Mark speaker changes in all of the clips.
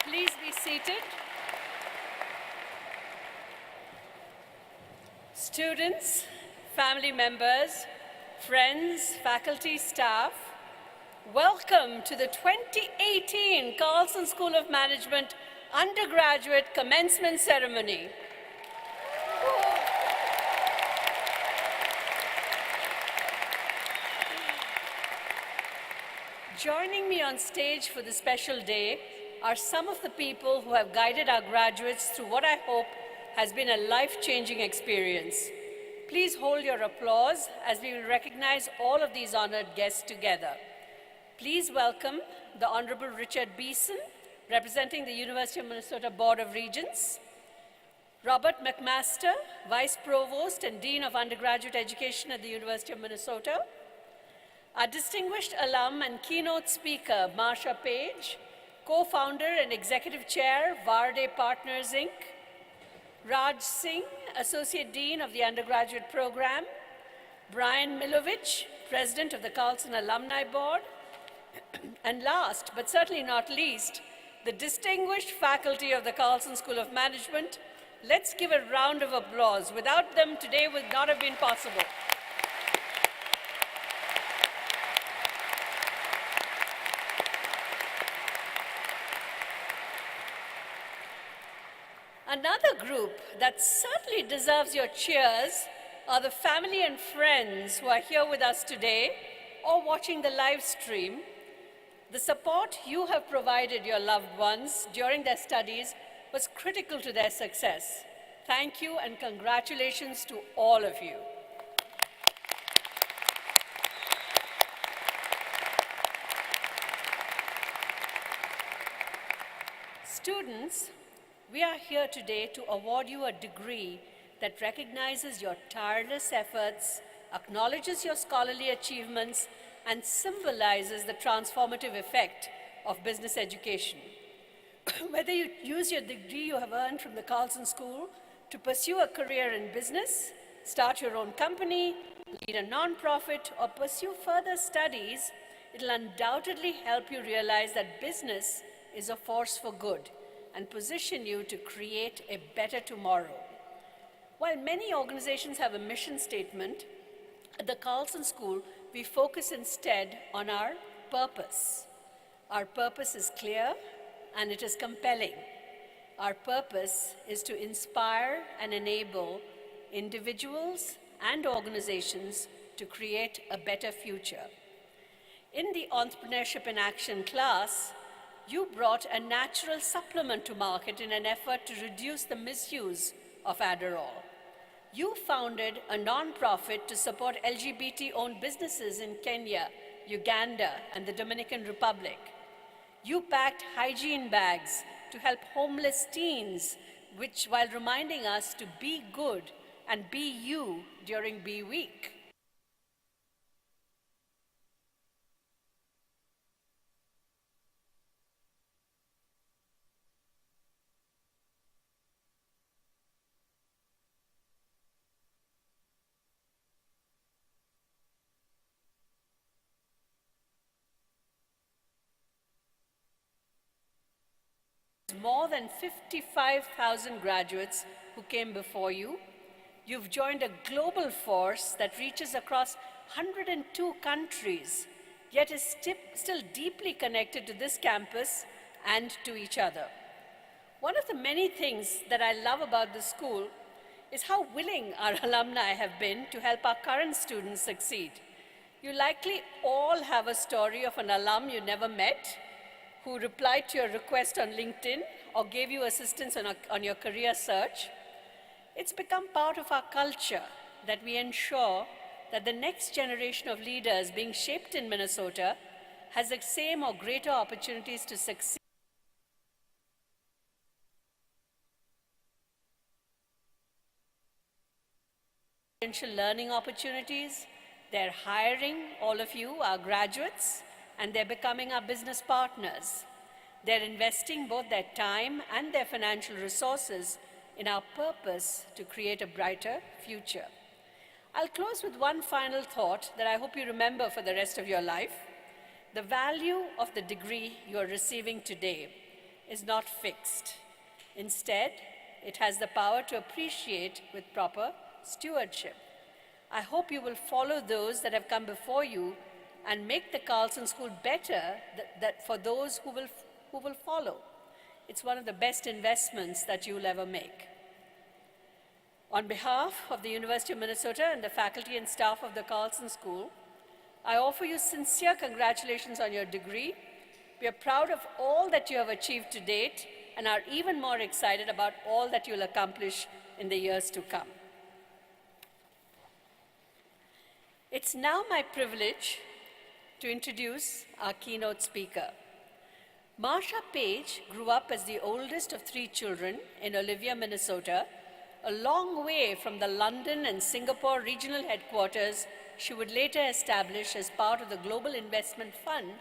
Speaker 1: Please be seated. Students, family members, friends, faculty, staff, welcome to the 2018 Carlson School of Management Undergraduate Commencement Ceremony. Joining me on stage for this special day are some of the people who have guided our graduates through what I hope has been a life-changing experience. Please hold your applause as we will recognize all of these honored guests together. Please welcome the Honorable Richard Beeson, representing the University of Minnesota Board of Regents, Robert McMaster, Vice Provost and Dean of Undergraduate Education at the University of Minnesota, our distinguished alum and keynote speaker, Marsha Page, co-founder and executive chair, Varde Partners, Inc., Raj Singh, Associate Dean of the Undergraduate Program, Brian Milovich, President of the Carlson Alumni Board, and last, but certainly not least, the distinguished faculty of the Carlson School of Management. Let's give a round of applause. Without them, today would not have been possible. Another group that certainly deserves your cheers are the family and friends who are here with us today or watching the live stream. The support you have provided your loved ones during their studies was critical to their success. Thank you and congratulations to all of you. Students, we are here today to award you a degree that recognizes your tireless efforts, acknowledges your scholarly achievements, and symbolizes the transformative effect of business education. Whether you use your degree you have earned from the Carlson School to pursue a career in business, start your own company, lead a nonprofit, or pursue further studies, it'll undoubtedly help you realize that business is a force for good and position you to create a better tomorrow. While many organizations have a mission statement, at the Carlson School, we focus instead on our purpose. Our purpose is clear and it is compelling. Our purpose is to inspire and enable individuals and organizations to create a better future. In the Entrepreneurship in Action class, you brought a natural supplement to market in an effort to reduce the misuse of Adderall. You founded a nonprofit to support LGBT-owned businesses in Kenya, Uganda, and the Dominican Republic. You packed hygiene bags to help homeless teens, while reminding us to be good and be you during Be Week. More than 55,000 graduates who came before you. You've joined a global force that reaches across 102 countries, yet is still deeply connected to this campus and to each other. One of the many things that I love about the school is how willing our alumni have been to help our current students succeed. You likely all have a story of an alum you never met, who replied to your request on LinkedIn or gave you assistance on your career search. It's become part of our culture that we ensure that the next generation of leaders being shaped in Minnesota has the same or greater opportunities to succeed. Potential learning opportunities. They're hiring all of you, our graduates, and they're becoming our business partners. They're investing both their time and their financial resources in our purpose to create a brighter future. I'll close with one final thought that I hope you remember for the rest of your life. The value of the degree you're receiving today is not fixed. Instead, it has the power to appreciate with proper stewardship. I hope you will follow those that have come before you and make the Carlson School better for those who will follow. It's one of the best investments that you will ever make. On behalf of the University of Minnesota and the faculty and staff of the Carlson School, I offer you sincere congratulations on your degree. We are proud of all that you have achieved to date and are even more excited about all that you'll accomplish in the years to come. It's now my privilege to introduce our keynote speaker. Marsha Page grew up as the oldest of 3 children in Olivia, Minnesota, a long way from the London and Singapore regional headquarters she would later establish as part of the Global Investment Fund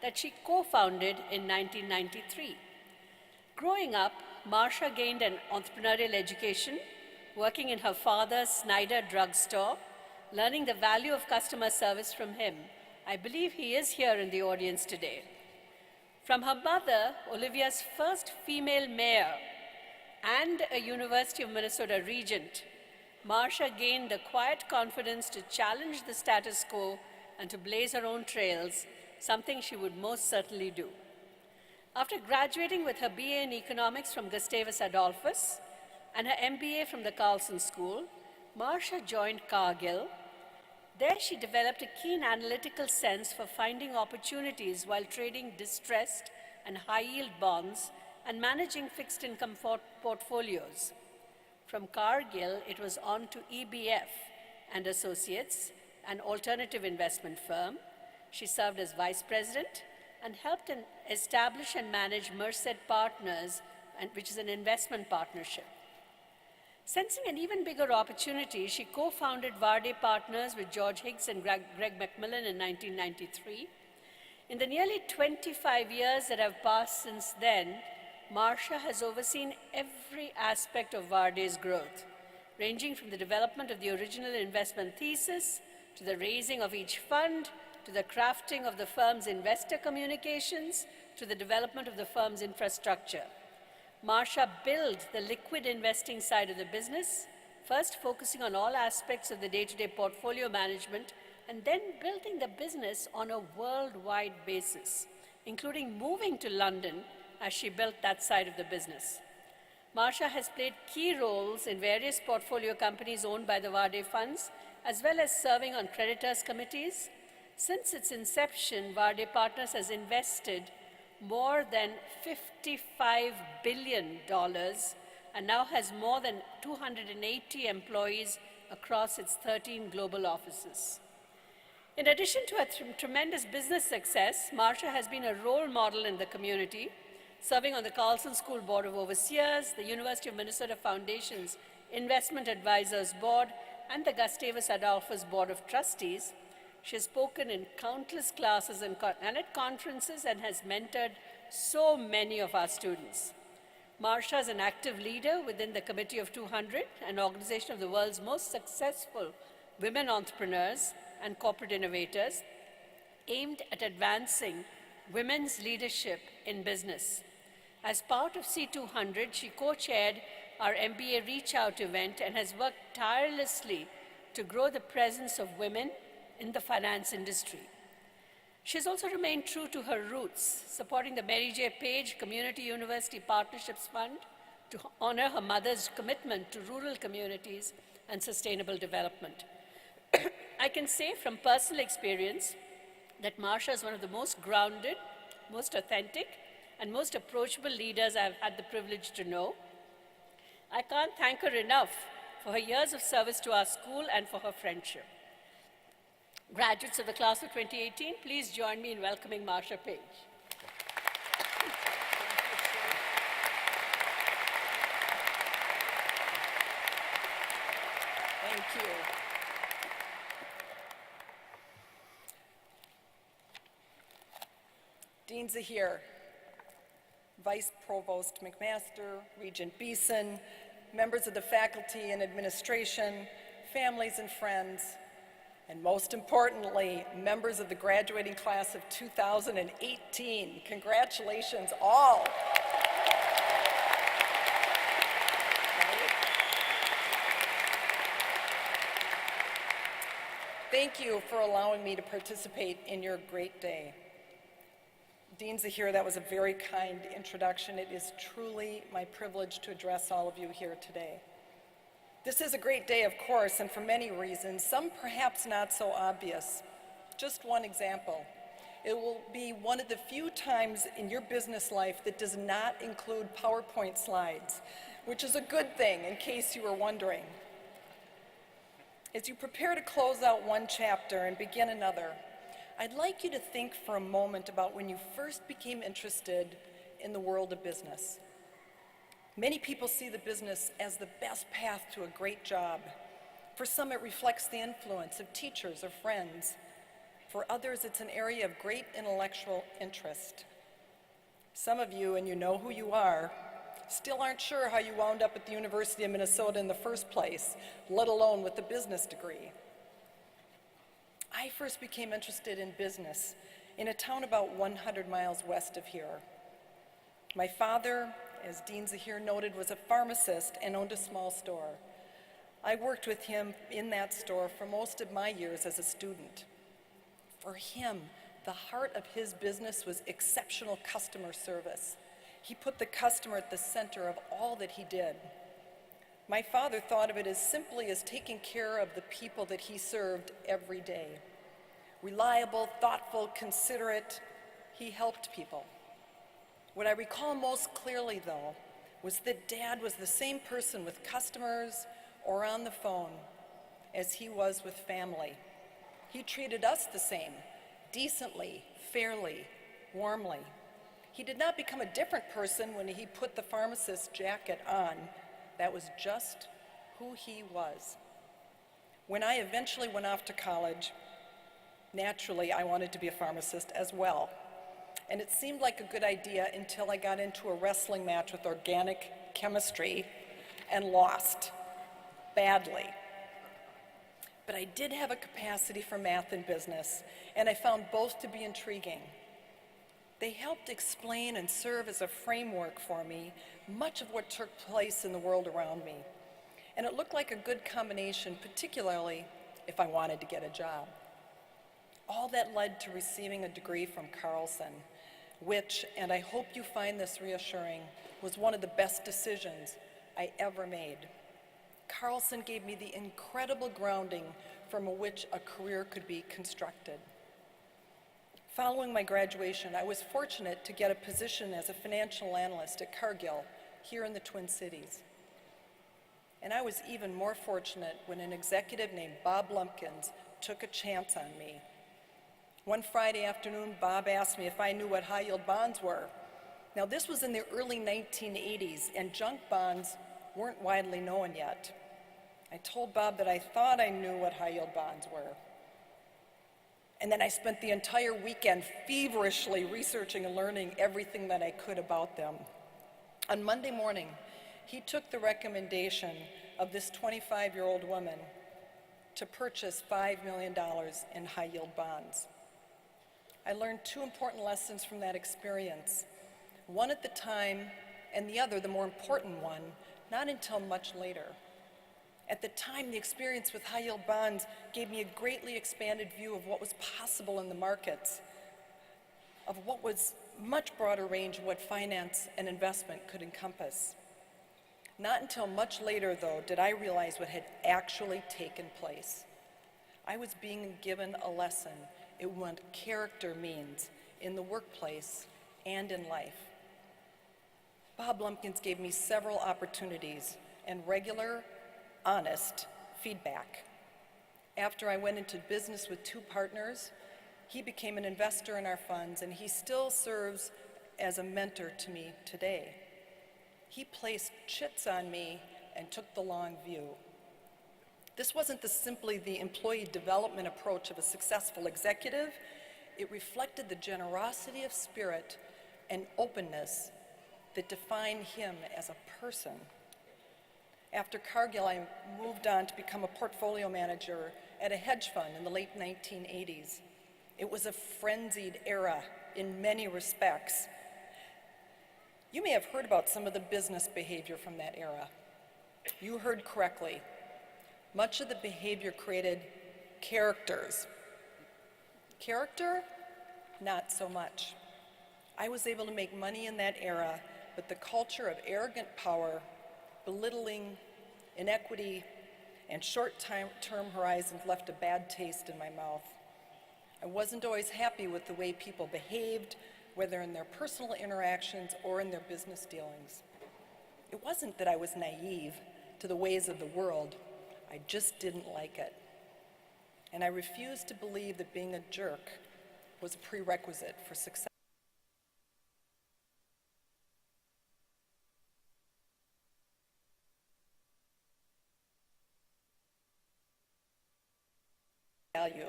Speaker 1: that she co-founded in 1993. Growing up, Marsha gained an entrepreneurial education, working in her father's Snyder drugstore, learning the value of customer service from him. I believe he is here in the audience today. From her mother, Olivia's first female mayor, and a University of Minnesota regent, Marsha gained the quiet confidence to challenge the status quo and to blaze her own trails, something she would most certainly do. After graduating with her BA in economics from Gustavus Adolphus and her MBA from the Carlson School, Marsha joined Cargill. There she developed a keen analytical sense for finding opportunities while trading distressed and high-yield bonds and managing fixed income portfolios. From Cargill, it was on to EBF and Associates, an alternative investment firm. She served as vice president and helped establish and manage Merced Partners, which is an investment partnership. Sensing an even bigger opportunity, she co-founded Varde Partners with George Higgs and Greg McMillan in 1993. In the nearly 25 years that have passed since then, Marsha has overseen every aspect of Varde's growth, ranging from the development of the original investment thesis, to the raising of each fund, to the crafting of the firm's investor communications, to the development of the firm's infrastructure. Marsha built the liquid investing side of the business, first focusing on all aspects of the day-to-day portfolio management, and then building the business on a worldwide basis, including moving to London as she built that side of the business. Marsha has played key roles in various portfolio companies owned by the Varde funds, as well as serving on creditors' committees. Since its inception, Varde Partners has invested more than $55 billion and now has more than 280 employees across its 13 global offices. In addition to her tremendous business success, Marsha has been a role model in the community, serving on the Carlson School Board of Overseers, the University of Minnesota Foundation's Investment Advisors Board, and the Gustavus Adolphus Board of Trustees. She has spoken in countless classes and at conferences and has mentored so many of our students. Marsha is an active leader within the Committee of 200, an organization of the world's most successful women entrepreneurs and corporate innovators, aimed at advancing women's leadership in business. As part of C200, she co-chaired our MBA Reach Out event and has worked tirelessly to grow the presence of women in the finance industry. She has also remained true to her roots, supporting the Mary J. Page Community University Partnerships Fund to honor her mother's commitment to rural communities and sustainable development. I can say from personal experience that Marsha is one of the most grounded, most authentic, and most approachable leaders I've had the privilege to know. I can't thank her enough for her years of service to our school and for her friendship. Graduates of the class of 2018, please join me in welcoming Marsha Page.
Speaker 2: Thank you. Dean Zahir, Vice Provost McMaster, Regent Beeson, members of the faculty and administration, families and friends, and most importantly, members of the graduating class of 2018. Congratulations all. thank you for allowing me to participate in your great day. Dean Zahir, that was a very kind introduction. It is truly my privilege to address all of you here today. This is a great day, of course, and for many reasons, some perhaps not so obvious. Just one example. It will be one of the few times in your business life that does not include PowerPoint slides, which is a good thing in case you were wondering. As you prepare to close out one chapter and begin another, I'd like you to think for a moment about when you first became interested in the world of business. Many people see the business as the best path to a great job. For some, it reflects the influence of teachers or friends. For others, it's an area of great intellectual interest. Some of you, and you know who you are, still aren't sure how you wound up at the University of Minnesota in the first place, let alone with a business degree. I first became interested in business in a town about 100 miles west of here. My father, as Dean Zahir noted, was a pharmacist and owned a small store. I worked with him in that store for most of my years as a student. For him, the heart of his business was exceptional customer service. He put the customer at the center of all that he did. My father thought of it as simply as taking care of the people that he served every day. Reliable, thoughtful, considerate, he helped people. What I recall most clearly, though, was that Dad was the same person with customers or on the phone as he was with family. He treated us the same, decently, fairly, warmly. He did not become a different person when he put the pharmacist's jacket on. That was just who he was. When I eventually went off to college, naturally I wanted to be a pharmacist as well. And it seemed like a good idea until I got into a wrestling match with organic chemistry and lost badly. But I did have a capacity for math and business, and I found both to be intriguing. They helped explain and serve as a framework for me much of what took place in the world around me. And it looked like a good combination, particularly if I wanted to get a job. All that led to receiving a degree from Carlson, which, and I hope you find this reassuring, was one of the best decisions I ever made. Carlson gave me the incredible grounding from which a career could be constructed. Following my graduation, I was fortunate to get a position as a financial analyst at Cargill here in the Twin Cities. And I was even more fortunate when an executive named Bob Lumpkins took a chance on me. One Friday afternoon, Bob asked me if I knew what high-yield bonds were. Now, this was in the early 1980s, and junk bonds weren't widely known yet. I told Bob that I thought I knew what high-yield bonds were. And then I spent the entire weekend feverishly researching and learning everything that I could about them. On Monday morning, he took the recommendation of this 25-year-old woman to purchase $5 million in high-yield bonds. I learned two important lessons from that experience. One at the time, and the other, the more important one, not until much later. At the time, the experience with high-yield bonds gave me a greatly expanded view of what was possible in the markets, of what was much broader range of what finance and investment could encompass. Not until much later, though, did I realize what had actually taken place. I was being given a lesson in what character means in the workplace and in life. Bob Lumpkins gave me several opportunities and regular, honest feedback. After I went into business with two partners, he became an investor in our funds, and he still serves as a mentor to me today. He placed chits on me and took the long view. This wasn't simply the employee development approach of a successful executive. It reflected the generosity of spirit and openness that defined him as a person. After Cargill, I moved on to become a portfolio manager at a hedge fund in the late 1980s. It was a frenzied era in many respects. You may have heard about some of the business behavior from that era. You heard correctly. Much of the behavior created characters. Character, not so much. I was able to make money in that era, but the culture of arrogant power, belittling, inequity, and short-term horizons left a bad taste in my mouth. I wasn't always happy with the way people behaved, whether in their personal interactions or in their business dealings. It wasn't that I was naive to the ways of the world, I just didn't like it. And I refused to believe that being a jerk was a prerequisite for success. Value,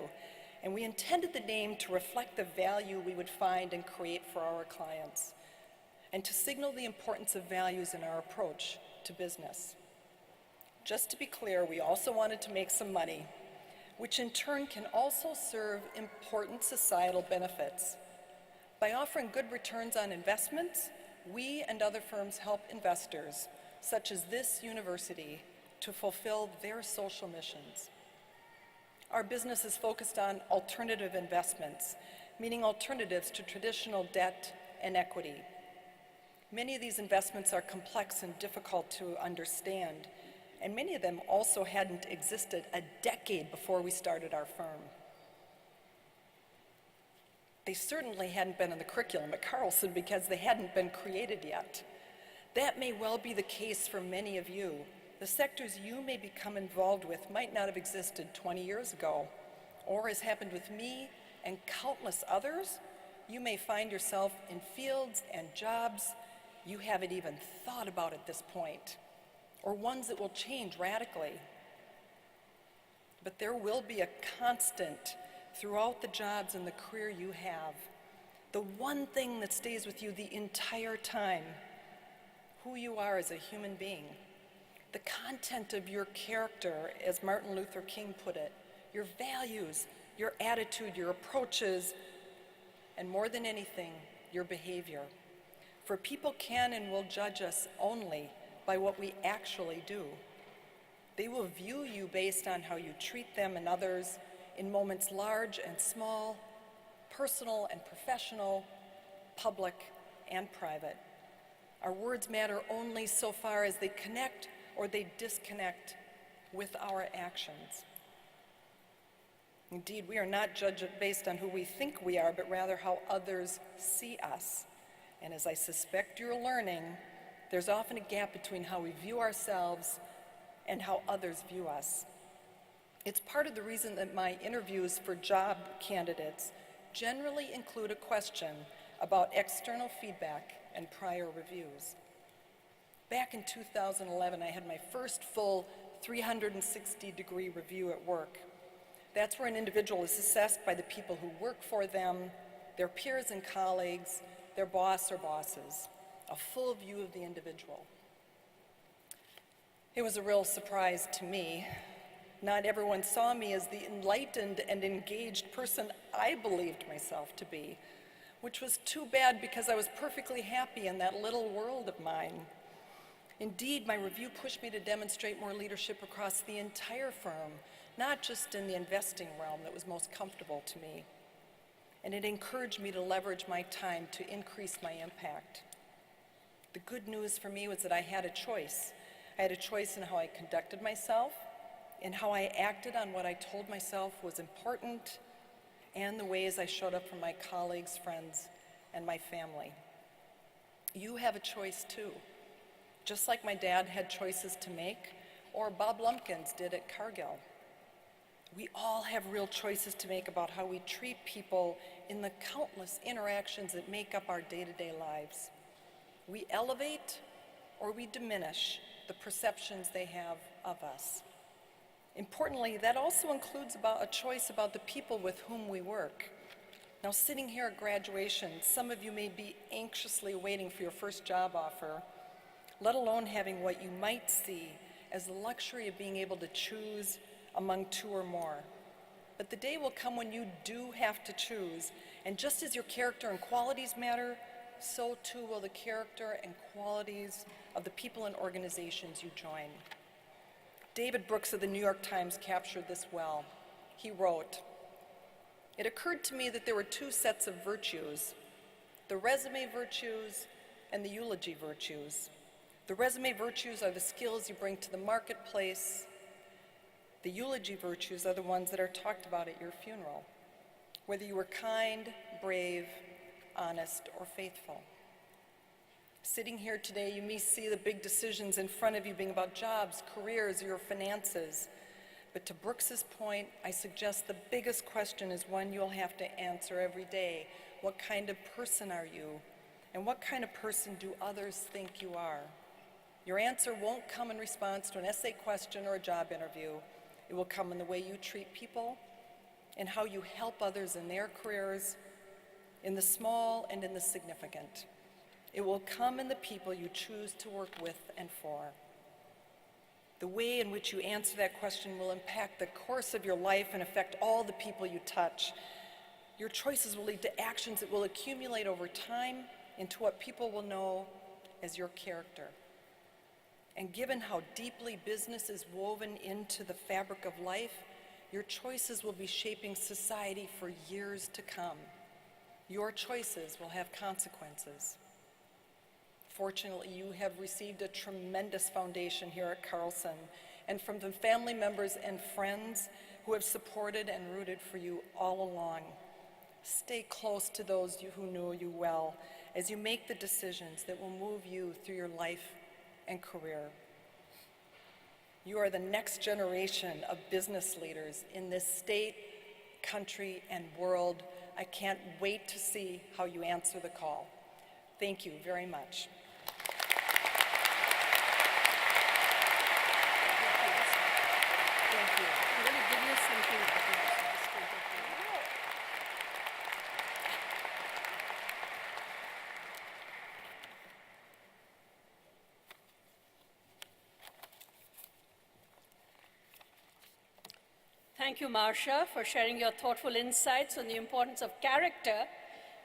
Speaker 2: and we intended the name to reflect the value we would find and create for our clients, and to signal the importance of values in our approach to business. Just to be clear, we also wanted to make some money, which in turn can also serve important societal benefits. By offering good returns on investments, we and other firms help investors, such as this university, to fulfill their social missions. Our business is focused on alternative investments, meaning alternatives to traditional debt and equity. Many of these investments are complex and difficult to understand, and many of them also hadn't existed a decade before we started our firm. They certainly hadn't been in the curriculum at Carlson because they hadn't been created yet. That may well be the case for many of you. The sectors you may become involved with might not have existed 20 years ago, or as happened with me and countless others, you may find yourself in fields and jobs you haven't even thought about at this point, or ones that will change radically. But there will be a constant throughout the jobs and the career you have, the one thing that stays with you the entire time, who you are as a human being. The content of your character, as Martin Luther King put it, your values, your attitude, your approaches, and more than anything, your behavior. For people can and will judge us only by what we actually do. They will view you based on how you treat them and others in moments large and small, personal and professional, public and private. Our words matter only so far as they connect or they disconnect with our actions. Indeed, we are not judged based on who we think we are, but rather how others see us. And as I suspect you're learning, there's often a gap between how we view ourselves and how others view us. It's part of the reason that my interviews for job candidates generally include a question about external feedback and prior reviews. Back in 2011, I had my first full 360-degree review at work. That's where an individual is assessed by the people who work for them, their peers and colleagues, their boss or bosses, a full view of the individual. It was a real surprise to me. Not everyone saw me as the enlightened and engaged person I believed myself to be, which was too bad because I was perfectly happy in that little world of mine. Indeed, my review pushed me to demonstrate more leadership across the entire firm, not just in the investing realm that was most comfortable to me. And it encouraged me to leverage my time to increase my impact. The good news for me was that I had a choice. I had a choice in how I conducted myself, in how I acted on what I told myself was important, and the ways I showed up for my colleagues, friends, and my family. You have a choice too. Just like my dad had choices to make, or Bob Lumpkins did at Cargill. We all have real choices to make about how we treat people in the countless interactions that make up our day-to-day lives. We elevate or we diminish the perceptions they have of us. Importantly, that also includes a choice about the people with whom we work. Now, sitting here at graduation, some of you may be anxiously waiting for your first job offer, let alone having what you might see as the luxury of being able to choose among two or more. But the day will come when you do have to choose, and just as your character and qualities matter, so too will the character and qualities of the people and organizations you join. David Brooks of the New York Times captured this well. he wrote, "It occurred to me that there were two sets of virtues, the resume virtues and the eulogy virtues. The resume virtues are the skills you bring to the marketplace. The eulogy virtues are the ones that are talked about at your funeral, whether you were kind, brave, honest, or faithful. Sitting here today, you may see the big decisions in front of you being about jobs, careers, or your finances. But to Brooks's point, I suggest the biggest question is one you'll have to answer every day. What kind of person are you? And what kind of person do others think you are? Your answer won't come in response to an essay question or a job interview. It will come in the way you treat people and how you help others in their careers, in the small and in the significant. It will come in the people you choose to work with and for. The way in which you answer that question will impact the course of your life and affect all the people you touch. Your choices will lead to actions that will accumulate over time into what people will know as your character. And given how deeply business is woven into the fabric of life, your choices will be shaping society for years to come. Your choices will have consequences. Fortunately, you have received a tremendous foundation here at Carlson, and from the family members and friends who have supported and rooted for you all along. Stay close to those who know you well as you make the decisions that will move you through your life and career. You are the next generation of business leaders in this state, country, and world. I can't wait to see how you answer the call. Thank you very much. Thank you.
Speaker 1: I'm going to give you something. Thank you, Marcia, for sharing your thoughtful insights on the importance of character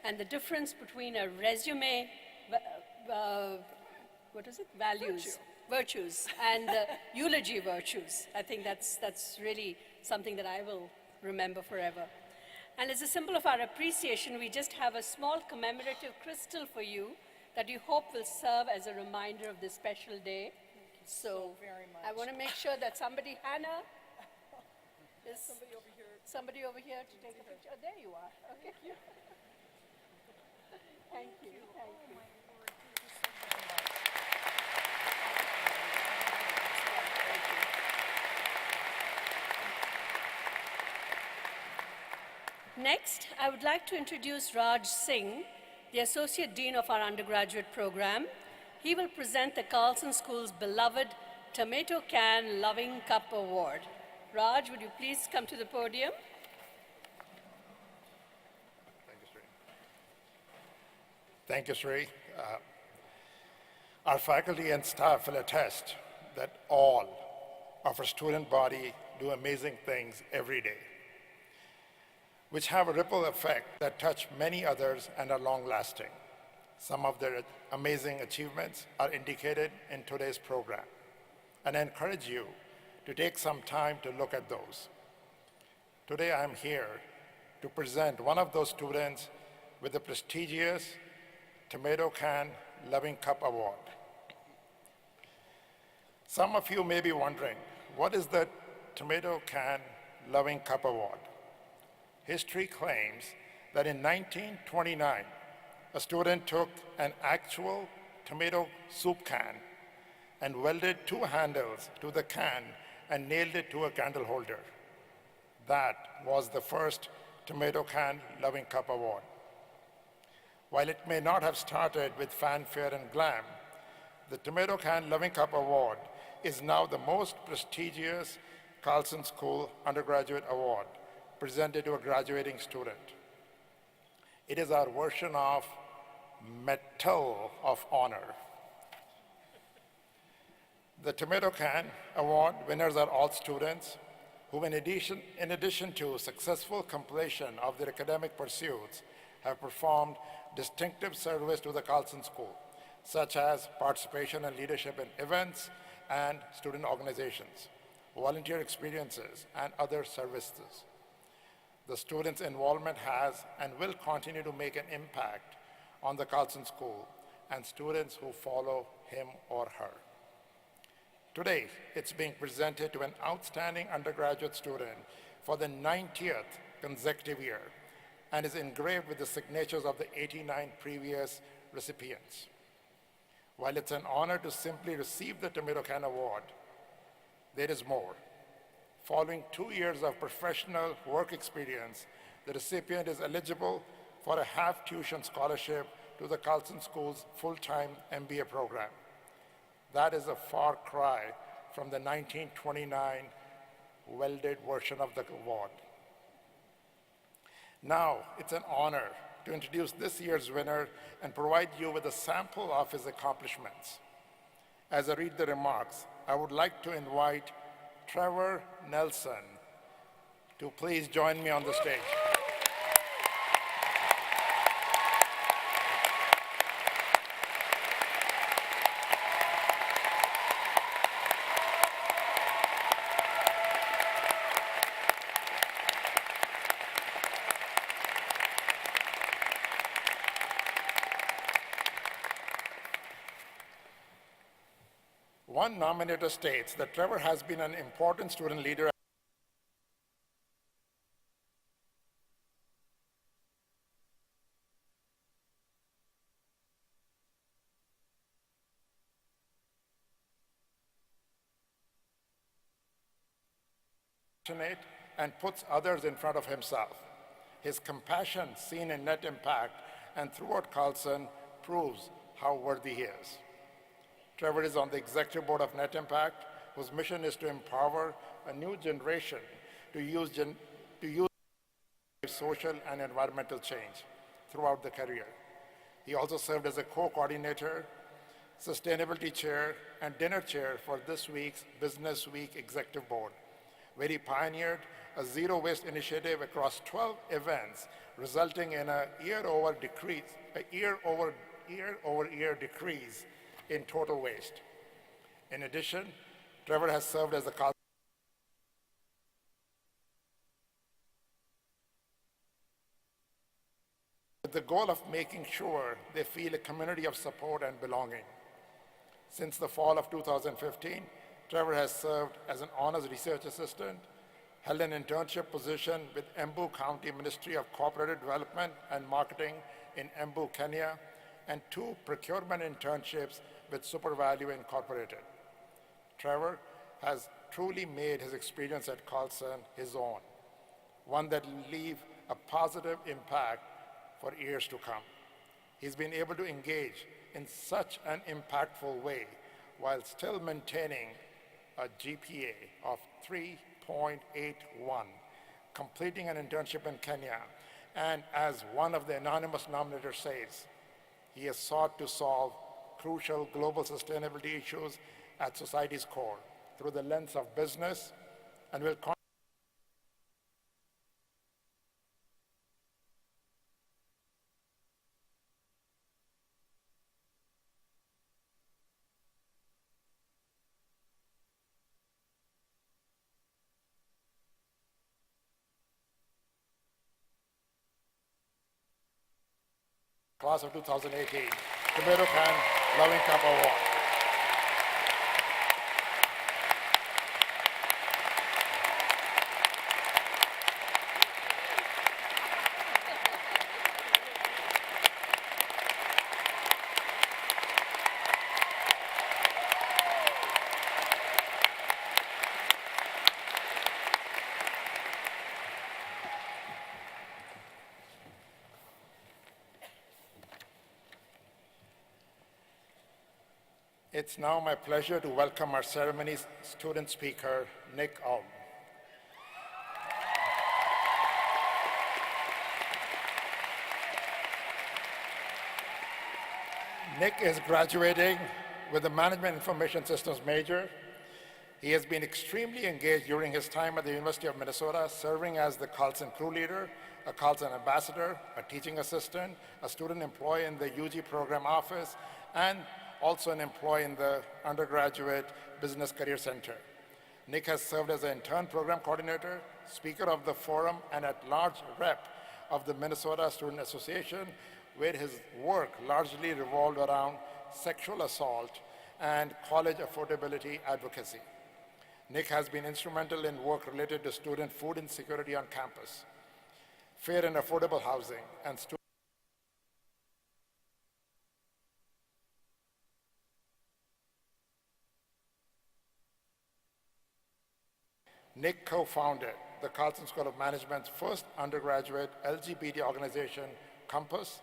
Speaker 1: and the difference between a resume, virtues, and eulogy virtues. I think that's really something that I will remember forever. And as a symbol of our appreciation, we just have a small commemorative crystal for you that we hope will serve as a reminder of this special day. So
Speaker 2: very much.
Speaker 1: I want to make sure that somebody, Hannah, is
Speaker 2: Somebody over here
Speaker 1: to take a picture. Oh, there you are. Okay. Thank you. Thank you. Next, I would like to introduce Raj Singh, the Associate Dean of our undergraduate program. He will present the Carlson School's beloved Tomato Can Loving Cup Award. Raj, would you please come to the podium?
Speaker 3: Thank you, Sri. Our faculty and staff will attest that all of our student body do amazing things every day, which have a ripple effect that touch many others and are long-lasting. Some of their amazing achievements are indicated in today's program, and I encourage you to take some time to look at those. Today I'm here to present one of those students with the prestigious Tomato Can Loving Cup Award. Some of you may be wondering, what is the Tomato Can Loving Cup Award? History claims that in 1929, a student took an actual tomato soup can and welded two handles to the can and nailed it to a candle holder. That was the first Tomato Can Loving Cup Award. While it may not have started with fanfare and glam, the Tomato Can Loving Cup Award is now the most prestigious Carlson School undergraduate award presented to a graduating student. It is our version of Medal of Honor. The Tomato Can Award winners are all students who, in addition to successful completion of their academic pursuits, have performed distinctive service to the Carlson School, such as participation and leadership in events and student organizations, volunteer experiences, and other services. The students' involvement has and will continue to make an impact on the Carlson School and students who follow him or her. Today, it's being presented to an outstanding undergraduate student for the 90th consecutive year and is engraved with the signatures of the 89 previous recipients. While it's an honor to simply receive the Tomato Can Award, there is more. Following 2 years of professional work experience, the recipient is eligible for a half-tuition scholarship to the Carlson School's full-time MBA program. That is a far cry from the 1929 welded version of the award. Now, it's an honor to introduce this year's winner and provide you with a sample of his accomplishments. As I read the remarks, I would like to invite Trevor Nelson to please join me on the stage. One nominator states that Trevor has been an important student leader and puts others in front of himself. His compassion, seen in Net Impact and throughout Carlson, proves how worthy he is. Trevor is on the executive board of Net Impact, whose mission is to empower a new generation to use social and environmental change throughout the career. He also served as a co-coordinator, sustainability chair, and dinner chair for this week's Business Week Executive Board, where he pioneered a zero-waste initiative across 12 events, resulting in a year-over-year decrease in total waste. In addition, Trevor has served as the with the goal of making sure they feel a community of support and belonging. Since the fall of 2015, Trevor has served as an honors research assistant, held an internship position with Embu County Ministry of Cooperative Development and Marketing in Embu, Kenya, and 2 procurement internships with SuperValue Incorporated. Trevor has truly made his experience at Carlson his own, one that will leave a positive impact for years to come. He's been able to engage in such an impactful way while still maintaining a GPA of 3.81, completing an internship in Kenya, and as one of the anonymous nominators says, he has sought to solve crucial global sustainability issues at society's core through the lens of business and will class of 2018, Tomato Can Loving Cup Award. It's now my pleasure to welcome our ceremonies student speaker, Nick Alm. Nick is graduating with a Management Information Systems major. He has been extremely engaged during his time at the University of Minnesota, serving as the Carlson crew leader, a Carlson ambassador, a teaching assistant, a student employee in the UG program office, and also an employee in the Undergraduate Business Career Center. Nick has served as an intern program coordinator, speaker of the forum, and at-large rep of the Minnesota Student Association, where his work largely revolved around sexual assault and college affordability advocacy. Nick has been instrumental in work related to student food insecurity on campus, fair and affordable housing, and student Nick co-founded the Carlson School of Management's first undergraduate LGBT organization, Compass,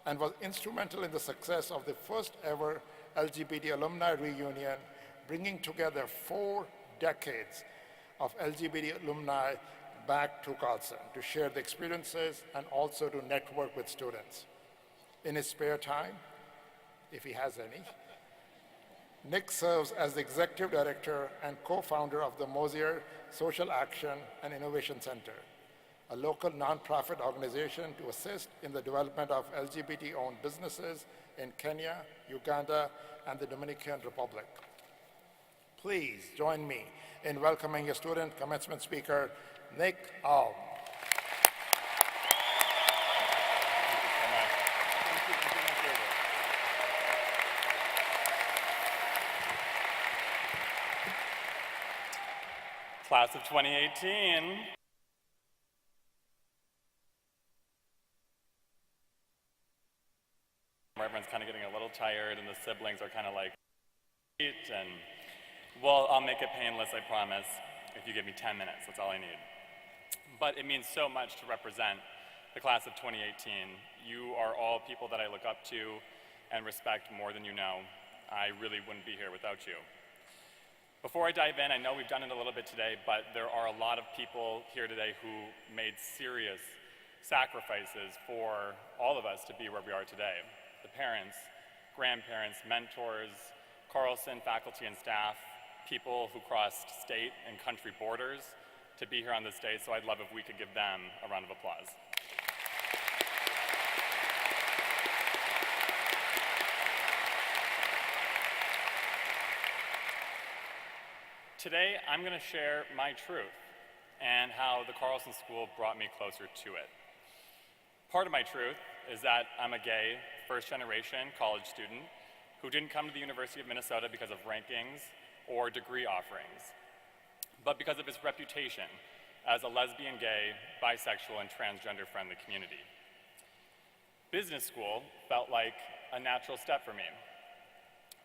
Speaker 3: and was instrumental in the success of the first ever LGBT alumni reunion, bringing together 4 decades of LGBT alumni back to Carlson to share the experiences and also to network with students. In his spare time, if he has any, Nick serves as the executive director and co-founder of the Mosier Social Action and Innovation Center, a local nonprofit organization to assist in the development of LGBT-owned businesses in Kenya, Uganda, and the Dominican Republic. Please join me in welcoming your student commencement speaker, Nick Alm.
Speaker 4: Class of 2018. Everyone's kind of getting a little tired and the siblings are kind of like, and well, I'll make it painless, I promise, if you give me 10 minutes, that's all I need. But it means so much to represent the class of 2018. You are all people that I look up to and respect more than you know. I really wouldn't be here without you. Before I dive in, I know we've done it a little bit today, but there are a lot of people here today who made serious sacrifices for all of us to be where we are today. The parents, grandparents, mentors, Carlson faculty and staff, people who crossed state and country borders to be here on this day, so I'd love if we could give them a round of applause. Today, I'm going to share my truth and how the Carlson School brought me closer to it. Part of my truth is that I'm a gay, first-generation college student who didn't come to the University of Minnesota because of rankings or degree offerings, but because of its reputation as a lesbian, gay, bisexual, and transgender-friendly community. Business school felt like a natural step for me,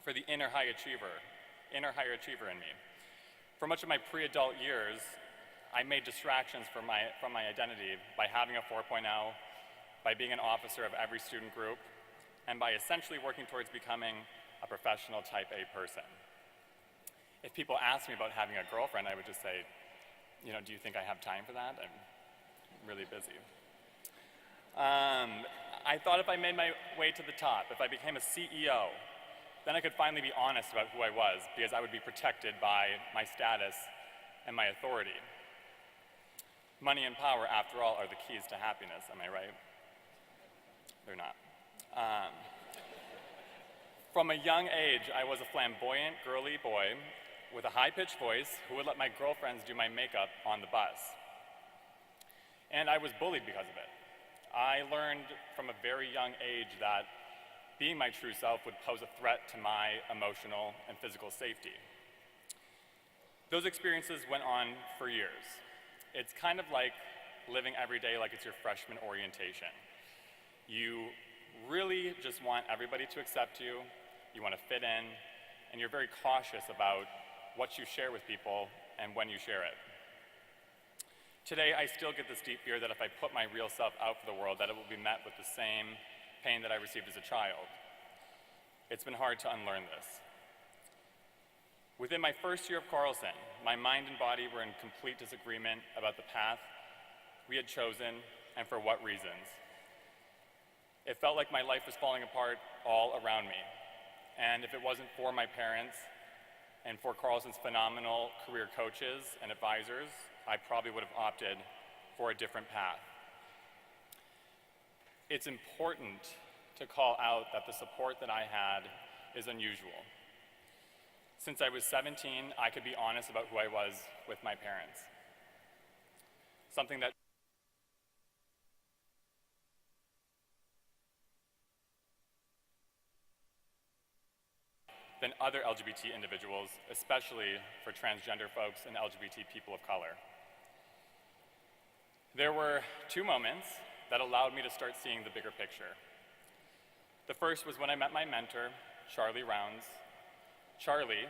Speaker 4: for the inner high achiever in me. For much of my pre-adult years, I made distractions from my identity by having a 4.0, by being an officer of every student group, and by essentially working towards becoming a professional type A person. If people asked me about having a girlfriend, I would just say, you know, do you think I have time for that? I'm really busy. I thought if I made my way to the top, if I became a CEO, then I could finally be honest about who I was, because I would be protected by my status and my authority. Money and power, after all, are the keys to happiness, am I right? They're not. From a young age, I was a flamboyant, girly boy with a high-pitched voice who would let my girlfriends do my makeup on the bus. And I was bullied because of it. I learned from a very young age that being my true self would pose a threat to my emotional and physical safety. Those experiences went on for years. It's kind of like living every day like it's your freshman orientation. You really just want everybody to accept you, you want to fit in, and you're very cautious about what you share with people and when you share it. Today, I still get this deep fear that if I put my real self out for the world, that it will be met with the same pain that I received as a child. It's been hard to unlearn this. Within my first year of Carlson, my mind and body were in complete disagreement about the path we had chosen and for what reasons. It felt like my life was falling apart all around me. And if it wasn't for my parents and for Carlson's phenomenal career coaches and advisors, I probably would have opted for a different path. It's important to call out that the support that I had is unusual. Since I was 17, I could be honest about who I was with my parents. Something that than other LGBT individuals, especially for transgender folks and LGBT people of color. There were two moments that allowed me to start seeing the bigger picture. The first was when I met my mentor, Charlie Rounds. Charlie,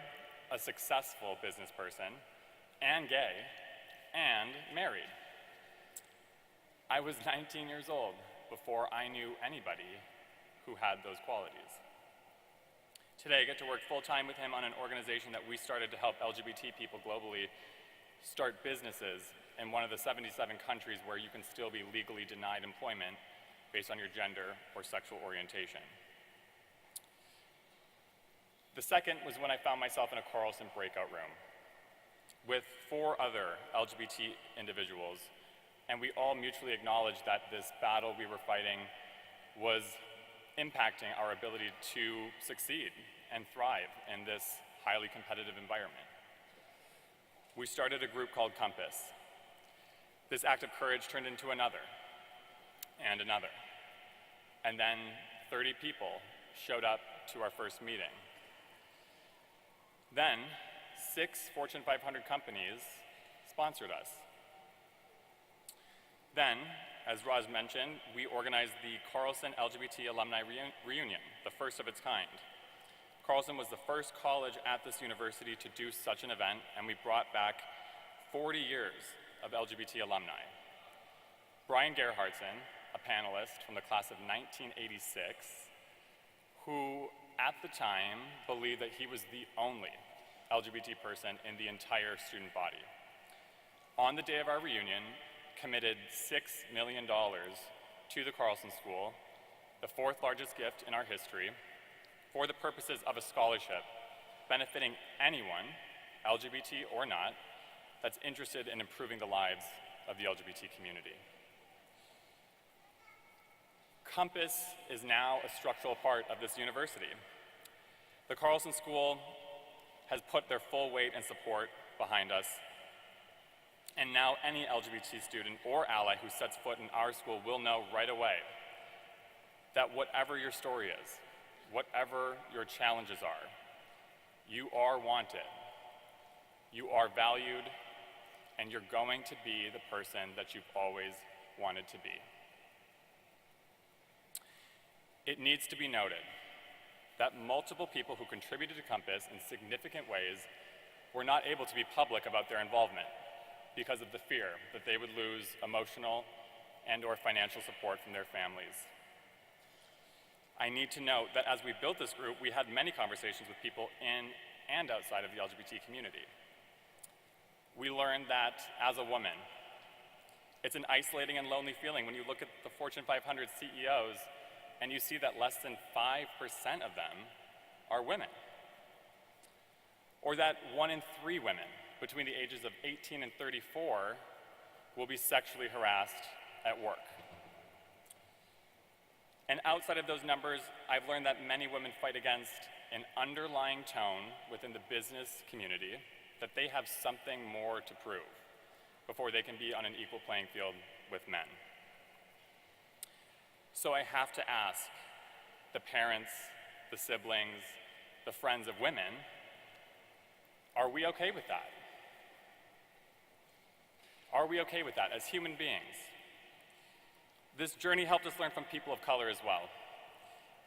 Speaker 4: a successful business person, and gay, and married. I was 19 years old before I knew anybody who had those qualities. Today, I get to work full-time with him on an organization that we started to help LGBT people globally start businesses in one of the 77 countries where you can still be legally denied employment based on your gender or sexual orientation. The second was when I found myself in a Carlson breakout room with 4 other LGBT individuals, and we all mutually acknowledged that this battle we were fighting was impacting our ability to succeed and thrive in this highly competitive environment. We started a group called Compass. This act of courage turned into another, and another. And then 30 people showed up to our first meeting. Then, 6 Fortune 500 companies sponsored us. Then, as Roz mentioned, we organized the Carlson LGBT Alumni Reunion, the first of its kind. Carlson was the first college at this university to do such an event, and we brought back 40 years of LGBT alumni. Brian Gerhardsen, a panelist from the class of 1986, who at the time believed that he was the only LGBT person in the entire student body. On the day of our reunion, committed $6 million to the Carlson School, the 4th largest gift in our history, for the purposes of a scholarship benefiting anyone, LGBT or not, that's interested in improving the lives of the LGBT community. Compass is now a structural part of this university. The Carlson School has put their full weight and support behind us, and now any LGBT student or ally who sets foot in our school will know right away that whatever your story is, whatever your challenges are, you are wanted, you are valued, and you're going to be the person that you've always wanted to be. It needs to be noted that multiple people who contributed to Compass in significant ways were not able to be public about their involvement because of the fear that they would lose emotional and/or financial support from their families. I need to note that as we built this group, we had many conversations with people in and outside of the LGBT community. We learned that as a woman, it's an isolating and lonely feeling when you look at the Fortune 500 CEOs and you see that less than 5% of them are women. Or that 1 in 3 women between the ages of 18 and 34 will be sexually harassed at work. And outside of those numbers, I've learned that many women fight against an underlying tone within the business community that they have something more to prove before they can be on an equal playing field with men. So I have to ask the parents, the siblings, the friends of women, are we okay with that? Are we okay with that as human beings? This journey helped us learn from people of color as well.